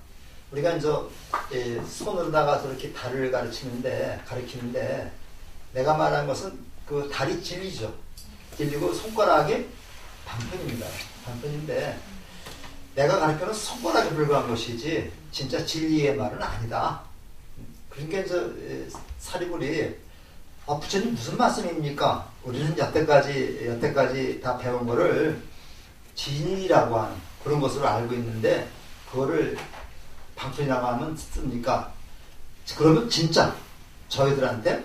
우리가 이제 손으로다가 저렇게 달을 가리키는데 내가 말한 것은 그 달이 진리죠. 진리고 손가락이 방편입니다. 방편인데 내가 가르쳐는 손가락에 불과한 것이지 진짜 진리의 말은 아니다. 그러니까 이제 사리불이 부처님 무슨 말씀입니까? 우리는 여태까지 다 배운 거를 진리라고 하는 그런 것으로 알고 있는데 그거를 방편이라고 하면 씁니까? 그러면 진짜 저희들한테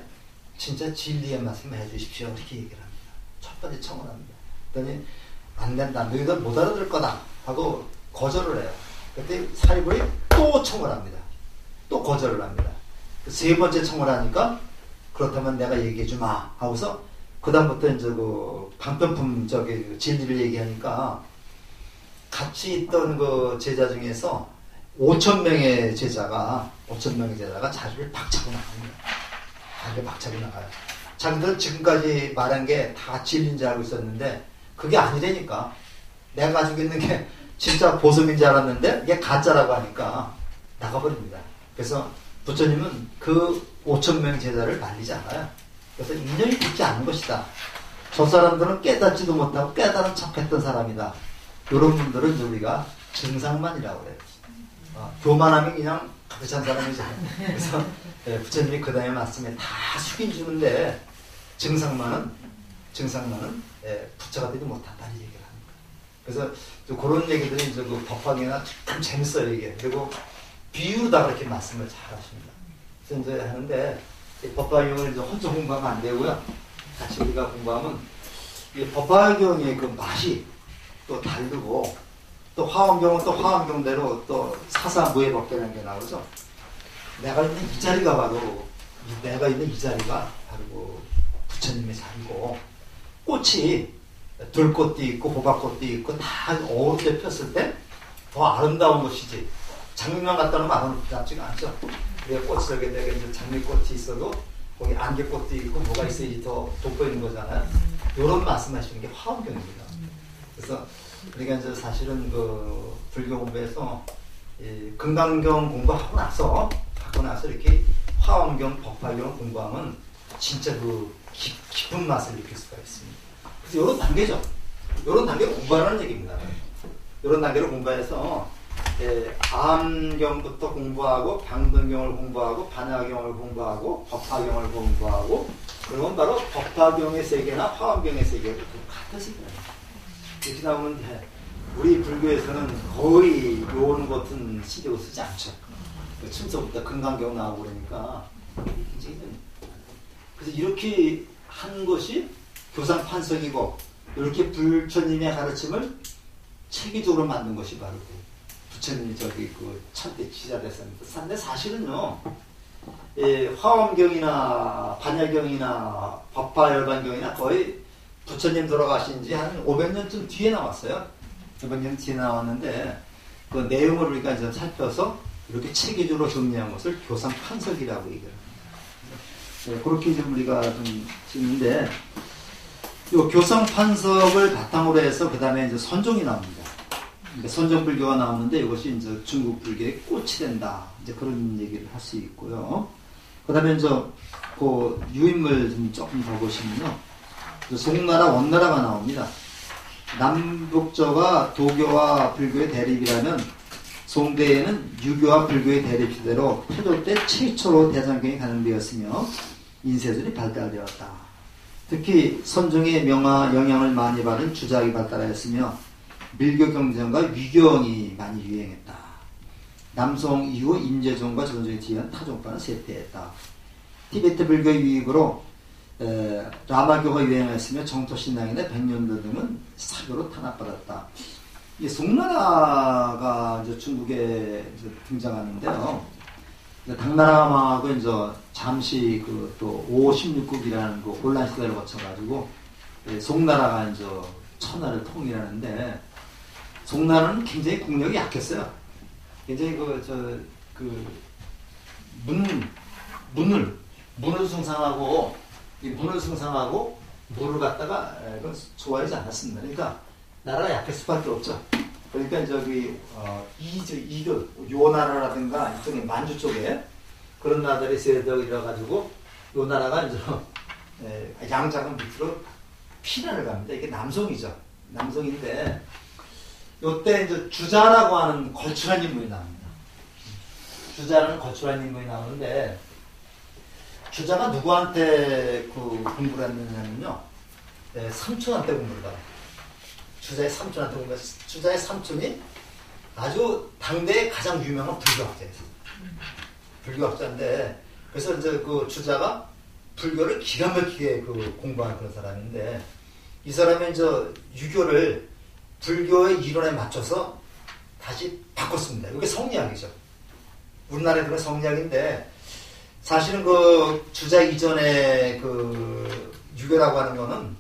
진짜 진리의 말씀을 해주십시오. 이렇게 얘기를 합니다. 첫 번째 청을 합니다. 그랬더니 안 된다. 너희들 못 알아들 거다. 하고 거절을 해요. 그때 사리불이 또 청을 합니다. 또 거절을 합니다. 세 번째 청을 하니까 그렇다면 내가 얘기해 주마. 하고서 그다음부터 이제 방편품 진리를 얘기하니까 같이 있던 제자 중에서 5,000명의 제자가 자리를 박차고 나갑니다. 자리를 박차고 나가요. 자기들은 지금까지 말한 게 다 진리인 줄 알고 있었는데 그게 아니라니까. 내가 가지고 있는 게 진짜 보석인 줄 알았는데 이게 가짜라고 하니까 나가버립니다. 그래서 부처님은 그 5,000명 제자를 말리지 않아요. 그래서 인연이 깊지 않은 것이다. 저 사람들은 깨닫지도 못하고 깨달은 척했던 사람이다. 이런 분들은 이제 우리가 증상만이라고 그래요. 교만함이 그냥 가득 찬 사람이잖아요. 그래서 부처님이 그 다음에 말씀에 다 숙인 주는데 증상만은 부처가 되지 못한다는 얘기를 합니다. 그래서 그런 얘기들이 이제 그 법화경이나 참 재밌어요 이게. 그리고 비유로다 그렇게 말씀을 잘 하십니다. 그래서 이제 하는데 이 법화경을 이제 혼자 공부하면 안 되고요. 같이 우리가 공부하면 이 법화경의 그 맛이 또 다르고 또 화엄경은 또 화엄경대로 또 사사무예법계라는 게 나오죠. 내가 있는 이 자리가 바로 내가 있는 이 자리가 바로 부처님의 자리고 꽃이 들꽃도 있고 호박꽃도 있고 다 어우러져 폈을 때 더 아름다운 것이지 장미만 갖다 놓으면 아름답지가 않죠. 그래야 꽃이 저게 내가 이제 장미꽃이 있어도 거기 안개꽃도 있고 뭐가 있어야지 더 돋보이는 거잖아요. 이런 말씀하시는 게 화엄경입니다. 그래서 우리가 이제 사실은 그 불교 공부에서 이 금강경 공부하고 나서 이렇게 화엄경, 법화경 공부하면 진짜 그 깊은 맛을 느낄 수가 있습니다. 그래서 이런 단계죠. 이런 단계를 공부하라는 얘기입니다. 이런 단계를 공부해서 암경부터 공부하고 방등경을 공부하고 반야경을 공부하고 법화경을 공부하고 그건 바로 법화경의 세계나 화엄경의 세계를 같은 세계입니다. 이렇게 나오면 우리 불교에서는 거의 요런 것은 신경을 쓰지 않죠. 춤서부터 금강경 나오고 그러니까 그래서 이렇게 한 것이 교상판석이고 이렇게 부처님의 가르침을 체계적으로 만든 것이 바로 부처님이 저기 그 첫대 지자됐습니다. 근데 사실은요, 화엄경이나 반야경이나 법화열반경이나 거의 부처님 돌아가신 지 한 500년쯤 뒤에 나왔어요. 500년 뒤에 나왔는데 그 내용을 우리가 이제 살펴서 이렇게 체계적으로 정리한 것을 교상판석이라고 얘기를 합니다. 그렇게 좀 우리가 좀 찍는데 이 교상판석을 바탕으로 해서 그 다음에 이제 선종이 나옵니다. 그러니까 선종불교가 나오는데 이것이 이제 중국 불교의 꽃이 된다. 이제 그런 얘기를 할 수 있고요. 그 다음에 이제 그 유인물 좀 조금 더 보시면요. 송나라, 원나라가 나옵니다. 남북조가 도교와 불교의 대립이라면 송대에는 유교와 불교의 대립 시대로 태조 때 최초로 대장경이 가능되었으며 인쇄술이 발달되었다. 특히 선종의 명화 영향을 많이 받은 주작이 발달하였으며 밀교 경전과 위경이 많이 유행했다. 남송 이후 인제종과 조선종에 지은 타종파는 쇠퇴했다. 티베트 불교의 유익으로 라마교가 유행했으며 정토신앙이나 백년도 등은 사교로 탄압받았다. 이 송나라가 이제 중국에 이제 등장하는데요. 당나라가 망하고 이제 잠시 그 또 5, 16국이라는 그 혼란 시대를 거쳐가지고 송나라가 이제 천하를 통일하는데 송나라는 굉장히 국력이 약했어요. 굉장히 문을 숭상하고 이 문을 승상하고 물을 갖다가 좋아하지 않았습니다. 그러니까 나라가 약할 수밖에 없죠. 그러니까 저기 이그 요나라라든가 이쪽에 만주 쪽에 그런 나라들이 세력을 잃어가지고 요 나라가 이제 양자강 밑으로 피난을 갑니다. 이게 남송이죠. 남송인데 요때 이제 주자라고 하는 걸출한 인물이 나옵니다. 주자라는 걸출한 인물이 나오는데 주자가 누구한테 그 공부를 했느냐면요. 삼촌한테 공부를 받아요. 주자의 삼촌한테 공부를 했어요. 주자의 삼촌이 아주 당대의 가장 유명한 불교학자였어요. 불교학자인데, 그래서 이제 그 주자가 불교를 기가 막히게 그 공부한 그런 사람인데, 이 사람이 이제 유교를 불교의 이론에 맞춰서 다시 바꿨습니다. 이게 성리학이죠. 우리나라에 들어온 성리학인데, 사실은 그 주자 이전에 그 유교라고 하는 거는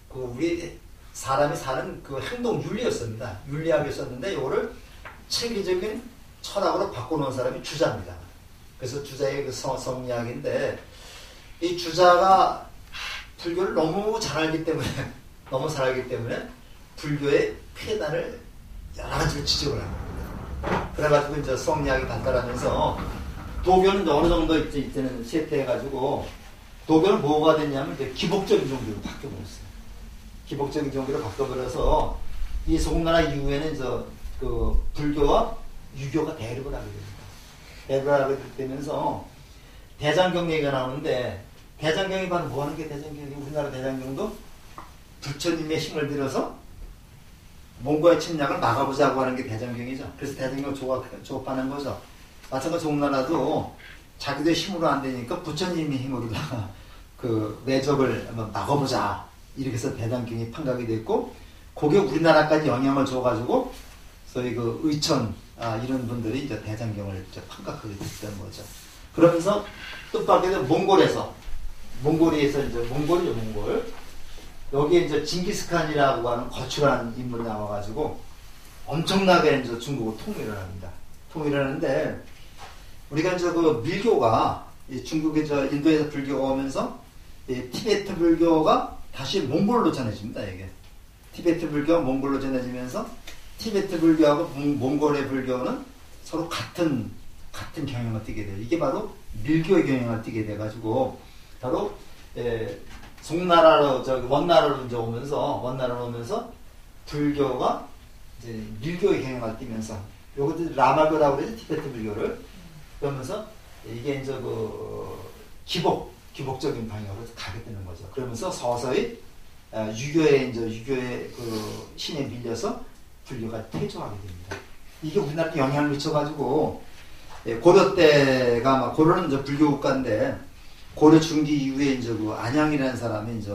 그 우리 사람이 사는 그 행동 윤리였습니다. 윤리학이었었는데 이거를 체계적인 철학으로 바꿔놓은 사람이 주자입니다. 그래서 주자의 그 성리학인데 이 주자가 불교를 너무 잘 알기 때문에 불교의 폐단을 여러 가지로 지적을 하는 겁니다. 그래가지고 이제 성리학이 발달하면서 도교는 어느 정도 이때는 쇠퇴해가지고 도교는 뭐가 됐냐면 이제 기복적인 종교로 바뀌어버렸어요. 기복적인 종교로 바뀌어버려서 이 송나라 이후에는 그 불교와 유교가 대립을 하게 됩니다. 대립을 하게 되면서 대장경 얘기가 나오는데 대장경이 바로 뭐 하는 게 대장경이 우리나라 대장경도 부처님의 힘을 들여서 몽고의 침략을 막아보자고 하는 게 대장경이죠. 그래서 대장경을 조업하는 거죠. 마찬가지로 송나라도 자기들 힘으로 안 되니까 부처님의 힘으로다가 그 매적을 한번 막아보자 이렇게 해서 대장경이 판각이 됐고 그게 우리나라까지 영향을 줘가지고 소위 그 의천 이런 분들이 이제 대장경을 이제 판각하게 됐던 거죠. 그러면서 뜻밖에도 몽골이죠. 몽골. 여기에 이제 징기스칸이라고 하는 거출한 인물이 나와가지고 엄청나게 이제 중국을 통일을 합니다. 통일을 하는데 우리가 이제 그 밀교가 중국에 인도에서 불교가 오면서 티베트 불교가 다시 몽골로 전해집니다. 이게 티베트 불교가 몽골로 전해지면서 티베트 불교하고 몽골의 불교는 서로 같은 경향을 띠게 돼요. 이게 바로 밀교의 경향을 띠게 돼가지고 바로 송나라로 원나라로 이제 오면서 불교가 이제 밀교의 경향을 띠면서 요것도 라마교라고 그러죠. 티베트 불교를 그러면서 이게 이제 그 기복적인 방향으로 가게 되는 거죠. 그러면서 서서히 유교의 그 신에 밀려서 불교가 퇴조하게 됩니다. 이게 우리나라에 영향을 미쳐가지고 고려 때가 고려는 이제 불교 국가인데 고려 중기 이후에 이제 그 안양이라는 사람이 이제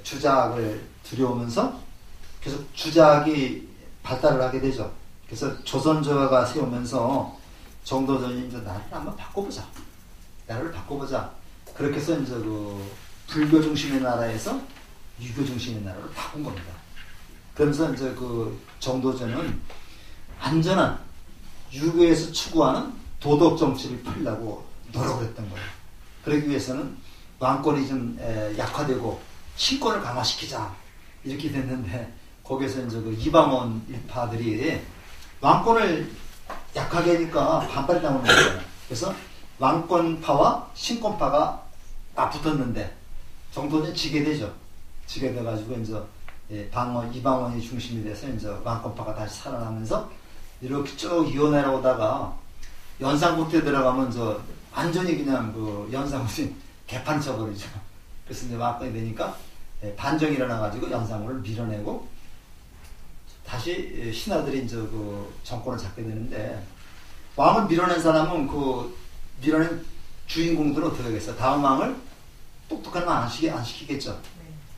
주작을 들여오면서 계속 주작이 발달을 하게 되죠. 그래서 조선조화가 세우면서 정도전이 이제 나라를 한번 바꿔보자. 그렇게 해서 이제 그 불교 중심의 나라에서 유교 중심의 나라로 바꾼 겁니다. 그러면서 이제 그 정도전은 안전한 유교에서 추구하는 도덕 정치를 펴려고 노력을 했던 거예요. 그러기 위해서는 왕권이 좀 약화되고 신권을 강화시키자 이렇게 됐는데 거기에서 이제 그 이방원 일파들이 왕권을 약하게 하니까 반발이 나오는 거예요. 그래서 왕권파와 신권파가 맞붙었는데 정도는 지게 되죠. 지게 돼가지고 이제 이방원이 중심이 돼서 이제 왕권파가 다시 살아나면서 이렇게 쭉 이어내려오다가 연산군에 들어가면 완전히 그냥 그 연산군이 개판 쳐버리죠. 그래서 이제 왕권이 되니까 반정이 일어나가지고 연산군을 밀어내고 다시 신하들이 이제 그 정권을 잡게 되는데 왕을 밀어낸 사람은 그 밀어낸 주인공들은 어떻게 하겠어? 다음 왕을 똑똑한 왕 안 시키겠죠.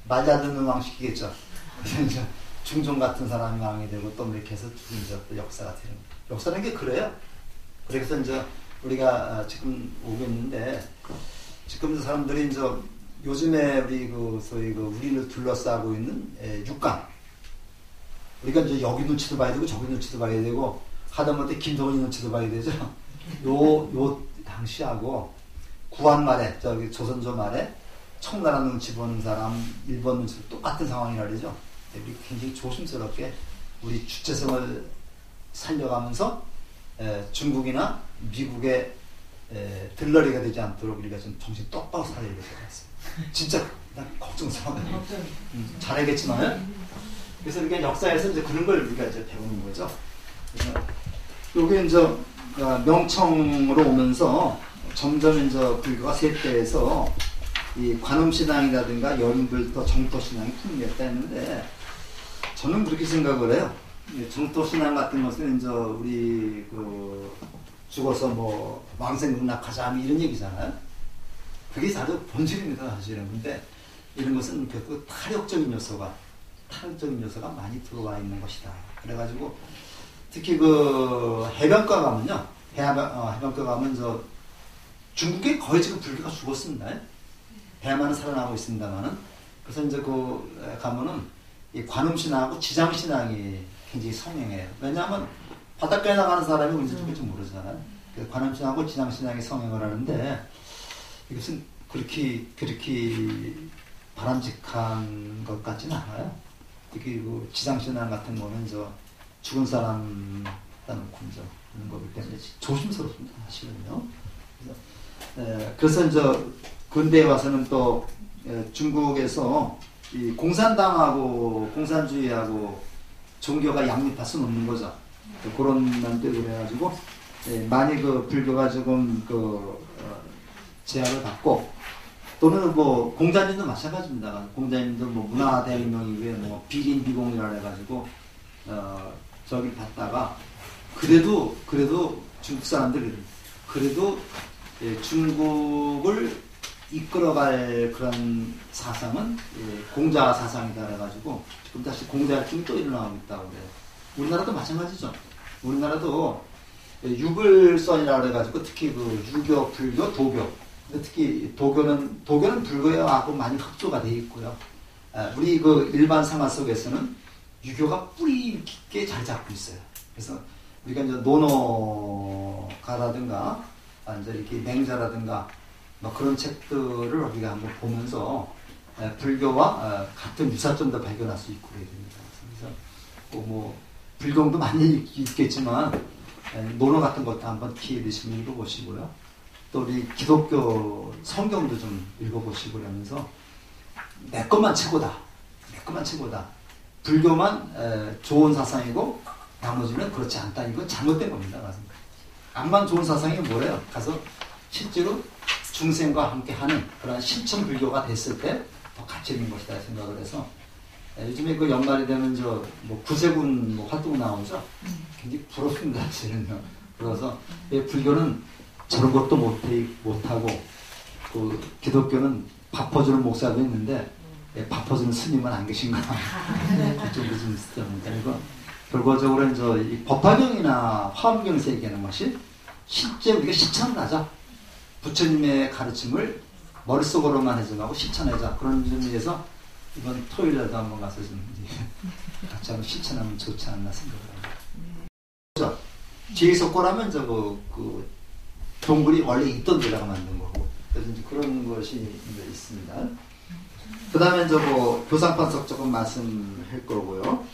말 잘 듣는 왕 시키겠죠. 그래서 이제 중종 같은 사람이 왕이 되고 또 이렇게 해서 이제 역사가 되는 거예요. 역사라는 게 그래요. 그래서 이제 우리가 지금 오고 있는데 지금 사람들이 이제 요즘에 우리 그 소위 그 우리를 둘러싸고 있는 육강 우리가 이제 여기 눈치도 봐야 되고 저기 눈치도 봐야 되고 하다못해 김정은이 눈치도 봐야 되죠. 요 당시하고 구한 말에 조선조 말에 청나라 눈치 보는 사람, 일본 눈치 똑같은 상황이라 그러죠. 우리 굉장히 조심스럽게 우리 주체성을 살려가면서 중국이나 미국의 들러리가 되지 않도록 우리가 좀 정신 똑바로 살아야 될 것 같습니다. 진짜 걱정스러워요. 잘하겠지만 그래서 우리가 역사에서 이제 그런 걸 우리가 이제 배우는 거죠. 요게 이제 명청으로 오면서 점점 이제 불교가 쇠퇴해서 이 관음신앙이라든가 여름불터 정토신앙이 풍미했다 했는데 저는 그렇게 생각을 해요. 정토신앙 같은 것은 이제 우리 그 죽어서 뭐 왕생극락하자 이런 얘기잖아요. 그게 사실 본질입니다, 사실은. 근데 이런 것은 그 탈욕적인 요소가 많이 들어와 있는 것이다. 그래가지고 특히 그 해변가 가면요, 해변가 가면 중국에 거의 지금 불교가 죽었습니다. 대만은 살아나고 있습니다만은 그래서 이제 그 가면은 이 관음신앙하고 지장신앙이 굉장히 성행해요. 왜냐하면 바닷가에 나가는 사람이 우리 죽을지 모르잖아요. 그래서 관음신앙하고 지장신앙이 성행을 하는데 이것은 그렇게 바람직한 것 같지는 않아요. 특히 그 지장신앙 같은 거는 죽은 사람 놓고 이제 그런 거기 때문에 조심스럽습니다. 사실은요. 그래서 이제 근대에 와서는 또 중국에서 이 공산당하고 공산주의하고 종교가 양립할 수는 없는 거죠. 그런 면도 그래가지고 많이 그 불교가 조금 제한을 받고 또는 뭐 공자님도 마찬가지입니다. 공자님도 뭐 문화대혁명 이후에 뭐 비린 비공이라 해가지고 저기 받다가 그래도 중국 사람들이 그래도 중국을 이끌어갈 그런 사상은 공자 사상이다 해가지고 지금 다시 공자 활동이 또 일어나고 있다고 그래요. 우리나라도 마찬가지죠. 우리나라도 유불선이라고 해가지고 특히 그 유교, 불교, 도교. 특히 도교는 불교하고 많이 합조가 되어 있고요. 우리 그 일반 생활 속에서는 유교가 뿌리 깊게 자리 잡고 있어요. 그래서 우리가 이제 논어가라든가 이제 이렇게 맹자라든가 뭐 그런 책들을 우리가 한번 보면서 불교와 같은 유사점도 발견할 수 있고 그래야 됩니다. 그래서 뭐 불경도 많이 있겠지만 논어 같은 것도 한번 기회 되시면 읽어보시고요. 또 우리 기독교 성경도 좀 읽어보시고 그러면서 내 것만 최고다. 내 것만 최고다. 불교만 좋은 사상이고 나머지는 그렇지 않다. 이건 잘못된 겁니다. 암만 좋은 사상이 뭐래요? 가서 실제로 중생과 함께 하는 그런 실천 불교가 됐을 때 더 가치 있는 것이다 생각을 해서 요즘에 그 연말이 되면 뭐 구세군 뭐 활동 나오죠. 굉장히 부럽습니다. 저는요. 그래서 불교는 저런 것도 못하고 그 기독교는 밥 퍼주는 목사도 있는데 밥 퍼주는 스님은 안 계신가. 그쪽도 좀 있습니다. 그리고 결과적으로 이제 이 법화경이나 화엄경에서 얘기하는 것이 실제 우리가 실천을 하자. 부처님의 가르침을 머릿속으로만 해석하고 실천하자. 그런 점에서 이번 토요일에도 한번 가서 좀 같이 한번 실천하면 좋지 않나 생각을 합니다. 뒤에서 꼬라면 그 동굴이 원래 있던 데다가 만든 거고. 그래서 이제 그런 것이 이제 있습니다. 그 다음에 뭐 교상판석 조금 말씀할 거고요.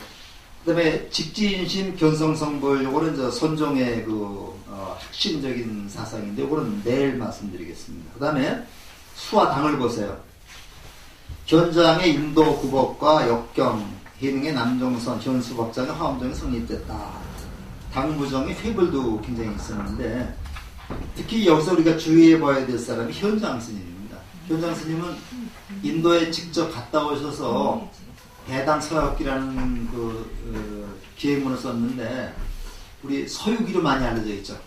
그 다음에 직진심, 견성성불, 요거는 이제 선종의 핵심적인 사상인데, 요거는 내일 말씀드리겠습니다. 그 다음에 수와 당을 보세요. 견장의 인도 구법과 역경, 희능의 남종선, 현수법장의 화엄정이 성립됐다. 당부정의 회불도 굉장히 있었는데, 특히 여기서 우리가 주의해 봐야 될 사람이 현장 스님입니다. 현장 스님은 인도에 직접 갔다 오셔서 대당 서역기라는 기획문을 썼는데, 우리 서유기로 많이 알려져 있죠.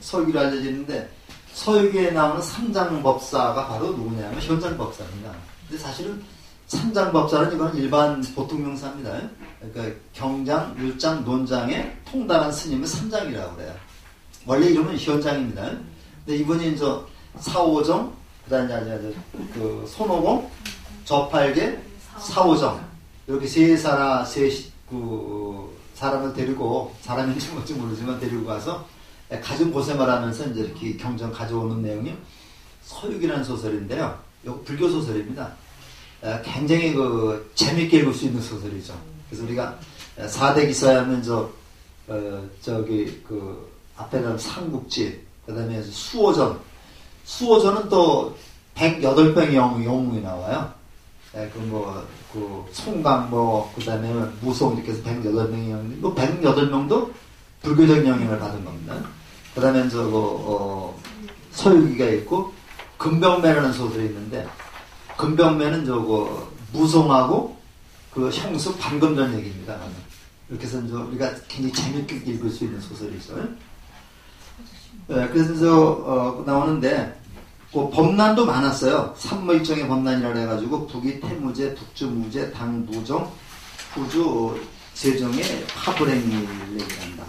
서유기로 알려져 있는데, 서유기에 나오는 삼장법사가 바로 누구냐면 현장법사입니다. 근데 사실은 삼장법사는 이건 일반 보통 명사입니다. 그러니까 경장, 율장, 논장에 통달한 스님은 삼장이라고 그래요. 원래 이름은 현장입니다. 근데 이분이 이제 사오정, 그 다음에 손오공, 저팔계, 사오정 이렇게 사람을 데리고, 사람인지 뭔지 모르지만 데리고 가서 가진 고생을 하면서 이제 이렇게 경전 가져오는 내용이 서유기라는 소설인데요. 이거 불교 소설입니다. 굉장히 재밌게 읽을 수 있는 소설이죠. 그래서 우리가 4대 기사에 하면 앞에는 삼국지, 그 다음에 수호전. 수호전은 또 108병의 영웅이 나와요. 송강모, 그 다음에 무송 이렇게 해서 108명의 영웅. 108명도 불교적 영향을 받은 겁니다. 그 다음에 서유기가 있고, 금병매라는 소설이 있는데, 금병매는 무송하고 그 형수 방금 전 얘기입니다. 이렇게 해서 우리가 굉장히 재밌게 읽을 수 있는 소설이죠. 그래서 나오는데, 법난도 많았어요. 삼무일정의 법난이라 해가지고, 북이 태무제, 북주무제, 당부정, 후주, 세종의 파불행위를 얘기한다.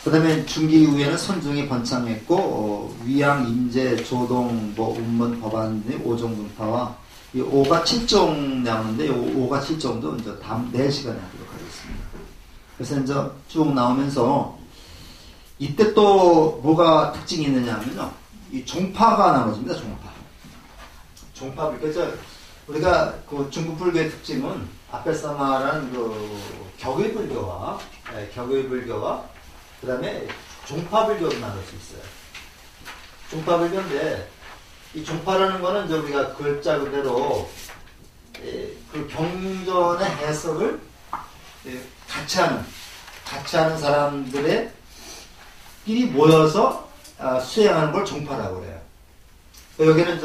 그 다음에 중기 이후에는 선종이 번창했고, 위양, 임제, 조동, 운문, 법안 등 5종 분파와 이 5가 7종 나오는데, 이 5가 7종도 이제 다음 4시간에 하도록 하겠습니다. 그래서 이제 쭉 나오면서, 이때 또 뭐가 특징이 있느냐 하면요. 이 종파가 나눠집니다, 종파. 그러니까 우리가 중국 불교의 특징은 아펠사마라는 격의불교와 그 다음에 종파불교로 나눌 수 있어요. 종파불교인데 이 종파라는 거는 이제 우리가 글자 그대로 그 경전의 해석을 같이 하는 사람들의 끼리 모여서 수행하는 걸 종파라고 그래요. 여기는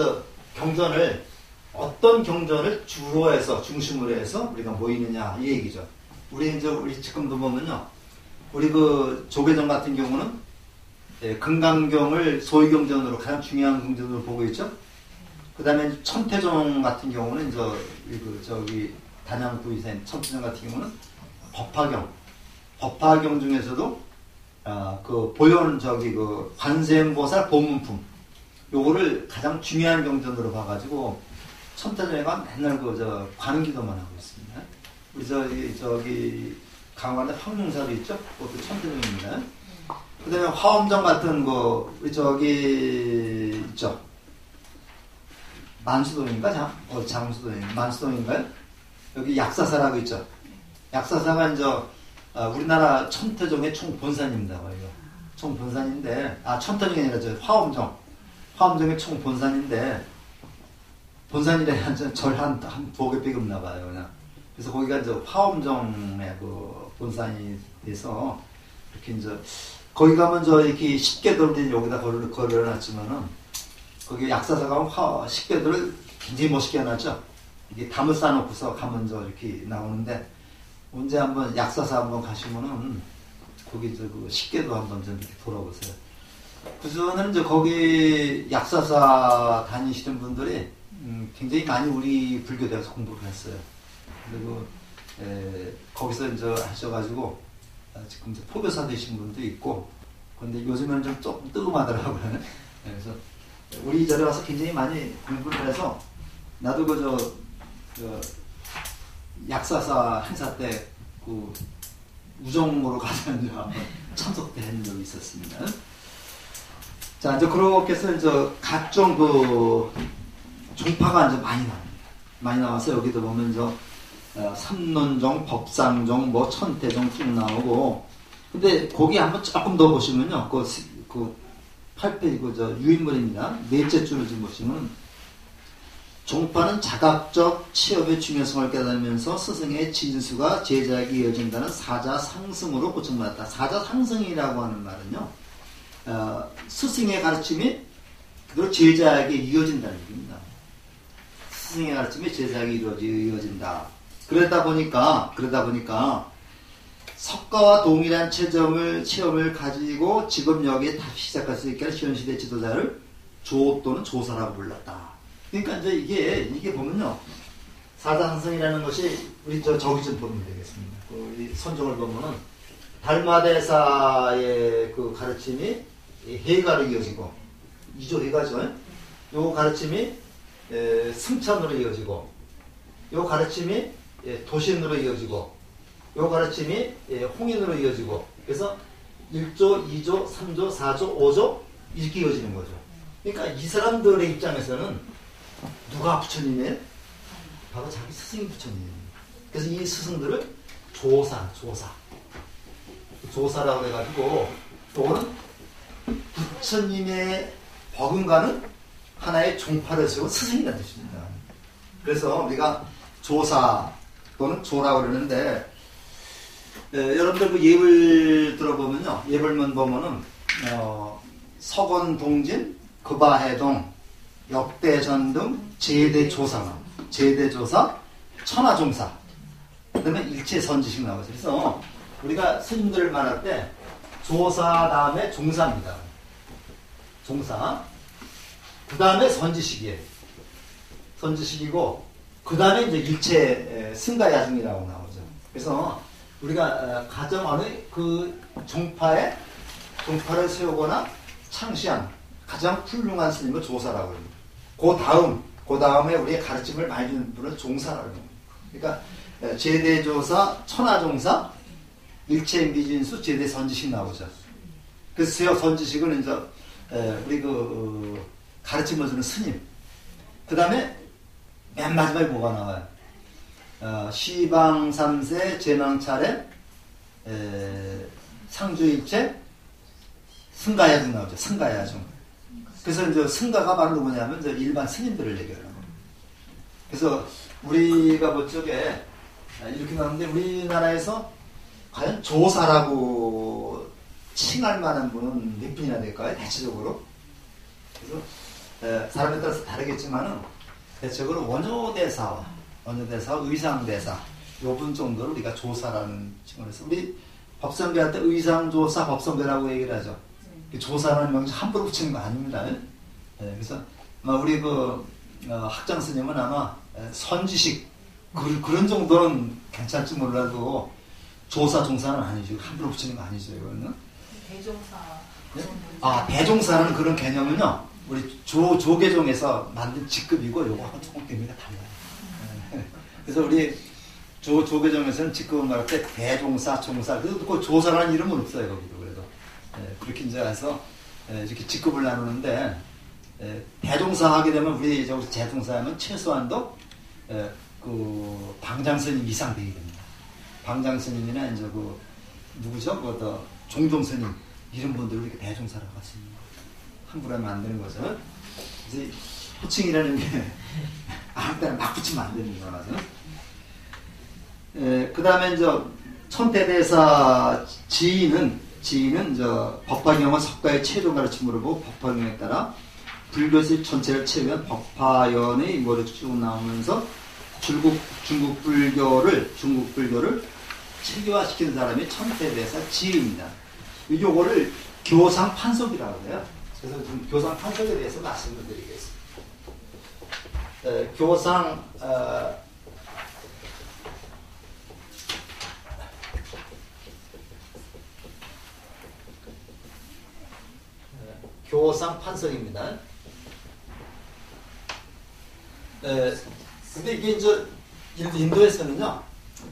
경전을 어떤 경전을 주로 해서 중심으로 해서 우리가 모이느냐 이 얘기죠. 우리 지금도 보면요, 우리 그 조계종 같은 경우는 금강경을 소위경전으로 가장 중요한 경전으로 보고 있죠. 그 다음에 천태종 같은 경우는 저기 단양부이생 천태종 같은 경우는 법화경 중에서도 그 보현 그 관세음보살 보문품 요거를 가장 중요한 경전으로 봐가지고 천태종이가 맨날 관음기도만 하고 있습니다. 우리 저기 강화대 황룡사도 있죠. 그것도 천태종입니다. 그 다음에 화엄정 같은 우리 저기 있죠. 만수동인가? 만수동인가요? 여기 약사사라고 있죠. 약사사가 우리나라 천태종의 총본산입니다. 총본산인데, 천태종이 아니라 화엄정의 총본산인데, 본산이래 절 한 두어 개 빼고 없나 봐요. 그냥. 그래서 거기가 화엄정의 본산이 돼서, 이렇게 거기 가면 이렇게 십계돌들이 여기다 걸어놨지만은, 거기 약사사 가면 십계돌을 굉장히 멋있게 해놨죠. 이게 담을 쌓아놓고서 가면 이렇게 나오는데, 언제 한번 약사사 한번 가시면은, 거기 그 십계도 한번 이렇게 돌아보세요. 그전에는 거기 약사사 다니시는 분들이 굉장히 많이 우리 불교대에서 공부를 했어요. 그리고 거기서 하셔가지고 지금 포교사 되신 분도 있고, 그런데 요즘에는 좀 조금 뜨끔하더라고요. 그래서 우리 절에 와서 굉장히 많이 공부를 해서 나도 약사사 행사 때 우정으로 가서 한번 참석도 한 적이 있었습니다. 자, 그렇게 해서 각종 종파가 많이 나옵니다. 많이 나와서 여기도 보면 삼론종, 법상종, 천태종 쭉 나오고, 근데 거기 한번 조금 더 보시면요, 그 8페이지 유인물입니다. 넷째 줄을 좀 보시면, 종파는 자각적 취업의 중요성을 깨달으면서 스승의 진수가 제자에게 이어진다는 사자 상승으로 보충받았다. 사자 상승이라고 하는 말은요, 스승의 가르침이 그대로 제자에게 이어진다는 얘기입니다. 스승의 가르침이 제자에게 이어진다. 그러다 보니까 석가와 동일한 체험을 가지고 지금 여기에 다시 시작할 수 있게 하는 현시대 지도자를 조 또는 조사라고 불렀다. 그러니까 이게 보면요, 사자상승이라는 것이 우리 저기 좀 보면 되겠습니다. 이 선종을 보면은 달마대사의 그 가르침이 해가로 이어지고, 이조해가죠. 요 가르침이 승천으로 이어지고, 요 가르침이 도신으로 이어지고, 요 가르침이 홍인으로 이어지고, 그래서 1조, 2조, 3조, 4조, 5조 이렇게 이어지는 거죠. 그러니까 이 사람들의 입장에서는 누가 부처님이에요? 바로 자기 스승이 부처님입니다. 그래서 이 스승들을 조사라고 해가지고, 또는 부처님의 버금가는 하나의 종파를 세운 스승이라는 뜻입니다. 그래서 우리가 조사 또는 조라고 그러는데, 여러분들 그 예불 들어보면요, 예불문 보면은 석원동진, 급아해동, 역대전등, 제대조사, 천하종사, 그 다음에 일체선지식 나오죠. 그래서 우리가 스님들 말할 때 조사 다음에 종사입니다. 종사. 그 다음에 선지식이에요. 선지식이고, 그 다음에 이제 일체 승가야중이라고 나오죠. 그래서 우리가 가장 어느 그 종파를 세우거나 창시한 가장 훌륭한 스님을 조사라고 합니다. 그 다음에 우리의 가르침을 많이 주는 분은 종사라고 합니다. 그러니까 제대조사, 천하종사, 일체미진수, 제대선지식 나오죠. 그래서 선지식은 이제 우리 그 가르침을 주는 스님. 그 다음에 맨 마지막에 뭐가 나와요? 시방 3세, 제망 차례, 상주일체, 승가야중 나오죠. 승가야중. 그래서 이제 승가가 바로 누구냐면 이제 일반 스님들을 얘기하는 겁니다. 그래서 우리가 뭐 쪽에 이렇게 나오는데 우리나라에서 과연 조사라고 칭할 만한 분은 몇 분이나 될까요? 대체적으로. 그래서 사람에 따라서 다르겠지만은 대체적으로 원효대사, 의상대사 요 분 정도를 우리가 조사라는 칭을 해서 우리 법성배할 때 의상조사 법성배라고 얘기를 하죠. 조사라는 명칭 함부로 붙이는 거 아닙니다. 그래서 우리 학장 스님은 아마 선지식 그런 정도는 괜찮지 몰라도 조사 종사는 아니죠. 함부로 붙이는 거 아니죠. 이거는. 대종사. 네? 대종사라는 그런 개념은요. 우리 조계종에서 만든 직급이고 요거하고 조금 의미가 달라요. 그래서 우리 조계종에서는 직급을 말할 때 대종사, 종사 그래도 그 조사라는 이름은 없어요. 거기도 그래도 그렇게 이제 해서 이렇게 직급을 나누는데 대종사 하게 되면 우리 저기서 재종사하면 최소한도 그 방장스님 이상 되게 됩니다. 방장스님이나 이제 누구죠? 종종스님 이런 분들을 이렇게 대종사라고 할 수 있는 거예요. 함부로 하면 안 되는 거죠. 그래서 호칭이라는 게 아무 때나 막 붙이면 안 되는 거라서. 그 다음에 천태대사 지인은 법화경은 석가의 최종 가르침으로 보고 법화경에 따라 불교실 전체를 채우면 법화연의 머리 쭉 나오면서 중국 불교를 체계화시키는 사람이 천태대사 지인입니다. 요거를 교상 판석이라고 해요. 그래서 좀 교상 판석에 대해서 말씀을 드리겠습니다. 교상 판석입니다. 근데 이게 이제 인도에서는요,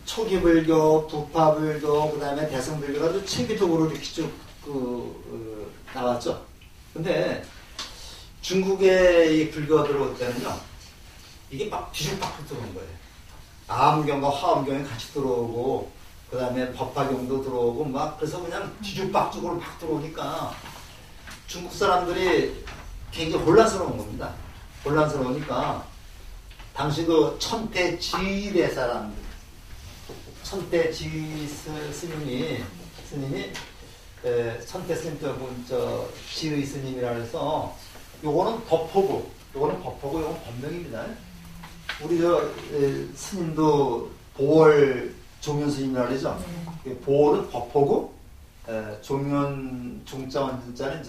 초기 불교, 부파 불교, 그 다음에 대성 불교가 체계적으로 이렇게 쭉 나왔죠. 근데 중국의 이 불교가 들어올 때는요, 이게 막 뒤죽박죽 들어온 거예요. 아음경과 화엄경이 같이 들어오고, 그 다음에 법화경도 들어오고, 그래서 그냥 뒤죽박죽으로 막 들어오니까 중국 사람들이 굉장히 혼란스러운 겁니다. 혼란스러우니까, 당시 천태지의 사람들, 천태지 스님이 천태 스님 지의 스님이라 해서 요거는 법호고, 요거는 법명입니다. 우리 스님도 보월 종현 스님이라 그러죠. 보월은 법호고, 종현 종자원 진자는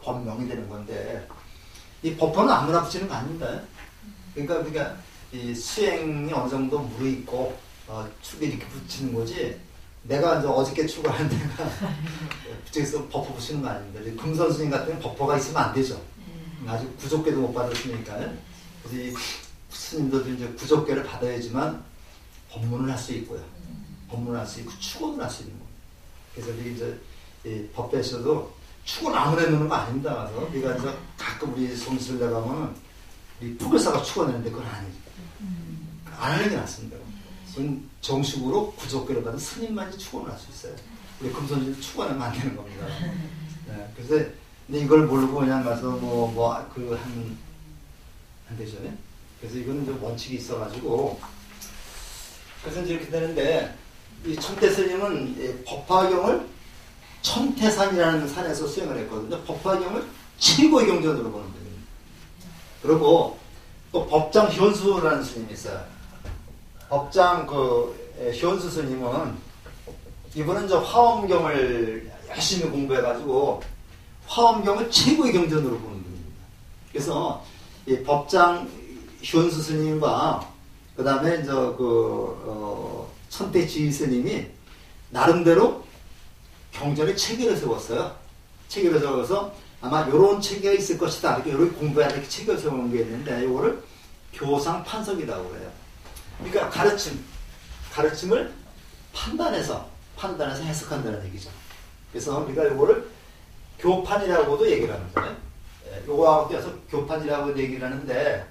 법명이 되는 건데, 이 법호는 아무나 붙이는 거 아닙니다. 그러니까 이 수행이 어느 정도 무르익고 축에 이렇게 붙이는 거지. 내가 이제 어저께 출가한 데가 그쪽에서 법호 붙이는 거 아닙니다. 금선 스님 같은 경우는 법호가 있으면 안 되죠. 아직 구족계도 못 받았으니까. 그래서 이 스님들도 이제 구족계를 받아야지만 법문을 할 수 있고요. 법문을 할 수 있고 축원을 할 수 있는 거예요. 그래서 우리 이제 이 법배에서도 축원 아무나 넣는 거 아닙니다. 그래서 우리가 이제 가끔 우리 성실에 가면은 이 부교사가 축원하는데 그건 아니죠. 안 하는 게 낫습니다. 그건 정식으로 구족계를 받은 스님만이 축원을 할 수 있어요. 우리 금손실 축원하면 안 되는 겁니다. 네, 그래서 근데 이걸 모르고 그냥 가서 안 되죠. 그래서 이거는 좀 원칙이 있어가지고 그래서 이제 이렇게 되는데 이 천태 스님은 법화경을 천태산이라는 산에서 수행을 했거든요. 법화경을 최고의 경전으로 보는 거예요. 그리고 또 법장 현수라는 스님이 있어요. 법장 현수 스님은 이분은 저 화엄경을 열심히 공부해가지고 화엄경을 최고의 경전으로 보는 분입니다. 그래서 이 법장 현수 스님과 그 다음에 천태지 스님이 나름대로 경전의 체계를 세웠어요. 체계를 세워서 아마 요런 체계가 있을 것이다. 이렇게 요렇게 공부해야 이렇게 체계를 세우는 게 있는데 요거를 교상 판석이라고 해요. 그러니까 가르침을 판단해서 해석한다는 얘기죠. 그래서 우리가 요거를 교판이라고도 얘기를 합니다. 요거하고 껴서 교판이라고 얘기를 하는데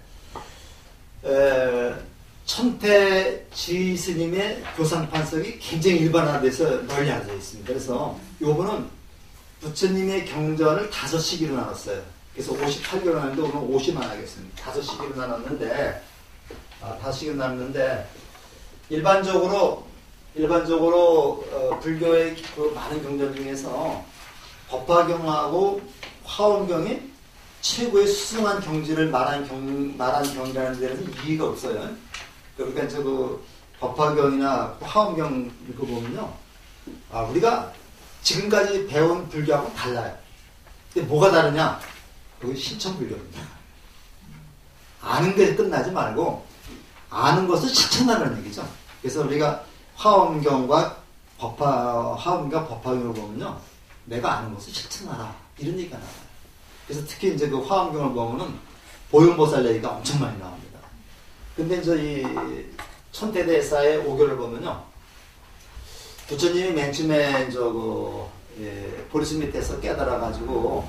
천태지 스님의 교상판석이 굉장히 일반화돼서 널리 알려져 있습니다. 그래서 요거는 부처님의 경전을 5시기로 나눴어요. 그래서 58개로 나눴는데 오늘 50만 하겠습니다. 5시기로 나눴는데, 5시기로 나눴는데, 일반적으로 불교의 그 많은 경전 중에서 법화경하고 화엄경이 최고의 수승한 경지를 말한 경이라는 데는 이의가 없어요. 그러니까 그 법화경이나 화엄경 읽어보면요, 우리가 지금까지 배운 불교하고 달라요. 근데 뭐가 다르냐? 그게 실천불교입니다. 아는 게 끝나지 말고 아는 것을 실천하는 얘기죠. 그래서 우리가 화엄경과 법화경을 보면요, 내가 아는 것을 실천하라 이런 얘기가 나와요. 그래서 특히 이제 그 화엄경을 보면은 보용보살 얘기가 엄청 많이 나옵니다. 근데 이제 이 천태대사의 오교를 보면요, 부처님이 맨 처음에 보리스 밑에서 깨달아가지고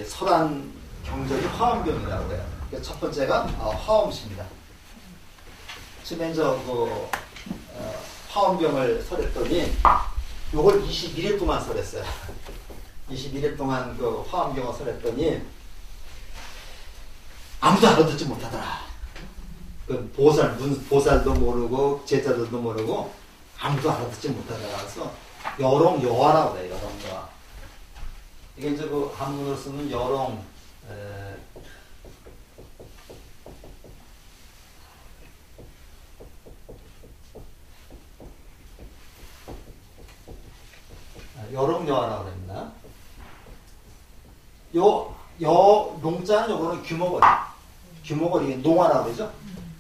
설한 경전이 화엄경이라고 해요. 그러니까 첫 번째가 화엄시입니다. 처음에 화엄경을 설했더니 요걸 21일 동안 설했어요. 21일 동안 그 화엄경을 설했더니 아무도 알아듣지 못하더라. 그 보살도 모르고 제자들도 모르고 아무도 알아듣지 못하더라. 그래서 여롱여화라고 그래요. 여롱여화. 이게 이제 그 한문으로 쓰면 여롱, 여롱여화라고 그랬나? 농자는 요거는 규모거리. 규모거리, 농화라고 그러죠?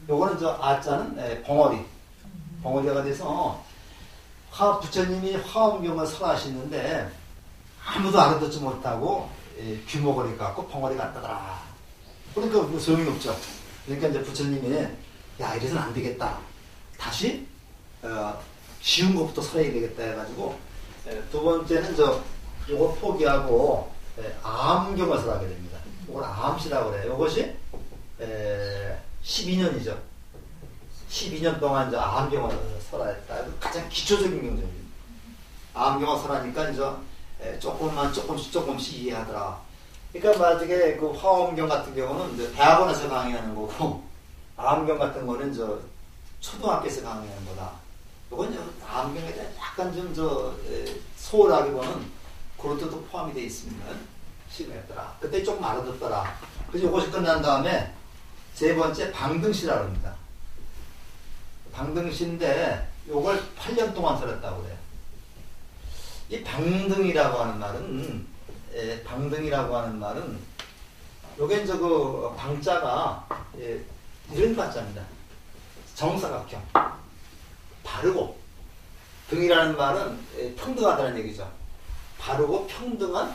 요거는 아자는 벙어리가 돼서 부처님이 화엄경을 설하시는데 아무도 알아듣지 못하고 규모거리 갖고 벙어리 같다더라. 그러니까 소용이 없죠. 그러니까 이제 부처님이 야, 이래서는 안 되겠다. 다시 쉬운 것부터 설해야 되겠다 해가지고 두 번째는 요거 포기하고 암경을 설하게 됩니다. 이걸 암시라고 그래요. 이것이 12년이죠. 12년 동안 이제 암경을 설했다. 가장 기초적인 경전입니다. 암경을 설하니까 이제 조금씩 이해하더라. 그러니까 만약에 그 화엄경 같은 경우는 이제 대학원에서 강의하는 거고, 암경 같은 거는 초등학교에서 강의하는 거다. 이건 암경에 대한 약간 소홀하기보다는 그런 뜻도 포함이 되어 있습니다. 시도했더라. 그때 조금 알아듣더라. 그래서 이것이 끝난 다음에 세 번째 방등시라고 합니다. 방등시인데 이걸 8년 동안 설했다고 그래요. 이 방등이라고 하는 말은 요게 이제 그 방자가 이런 방자입니다. 정사각형. 바르고, 등이라는 말은 평등하다는 얘기죠. 바르고 평등한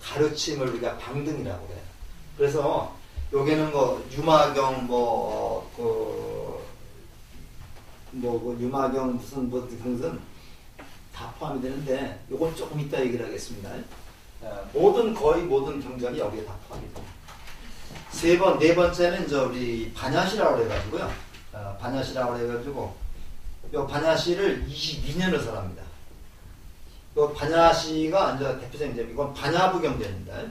가르침을 우리가 방등이라고 해요. 그래서 여기는 유마경 유마경 무슨 등등 다 포함이 되는데 요건 조금 이따 얘기를 하겠습니다. 거의 모든 경전이 여기에 다 포함이 됩니다. 네 번째는 우리 반야시라고 해가지고요. 반야시라고 해가지고 요 반야시를 22년을 설합니다. 요 반야시가 이제 대표적인 이건 반야부 경전입니다.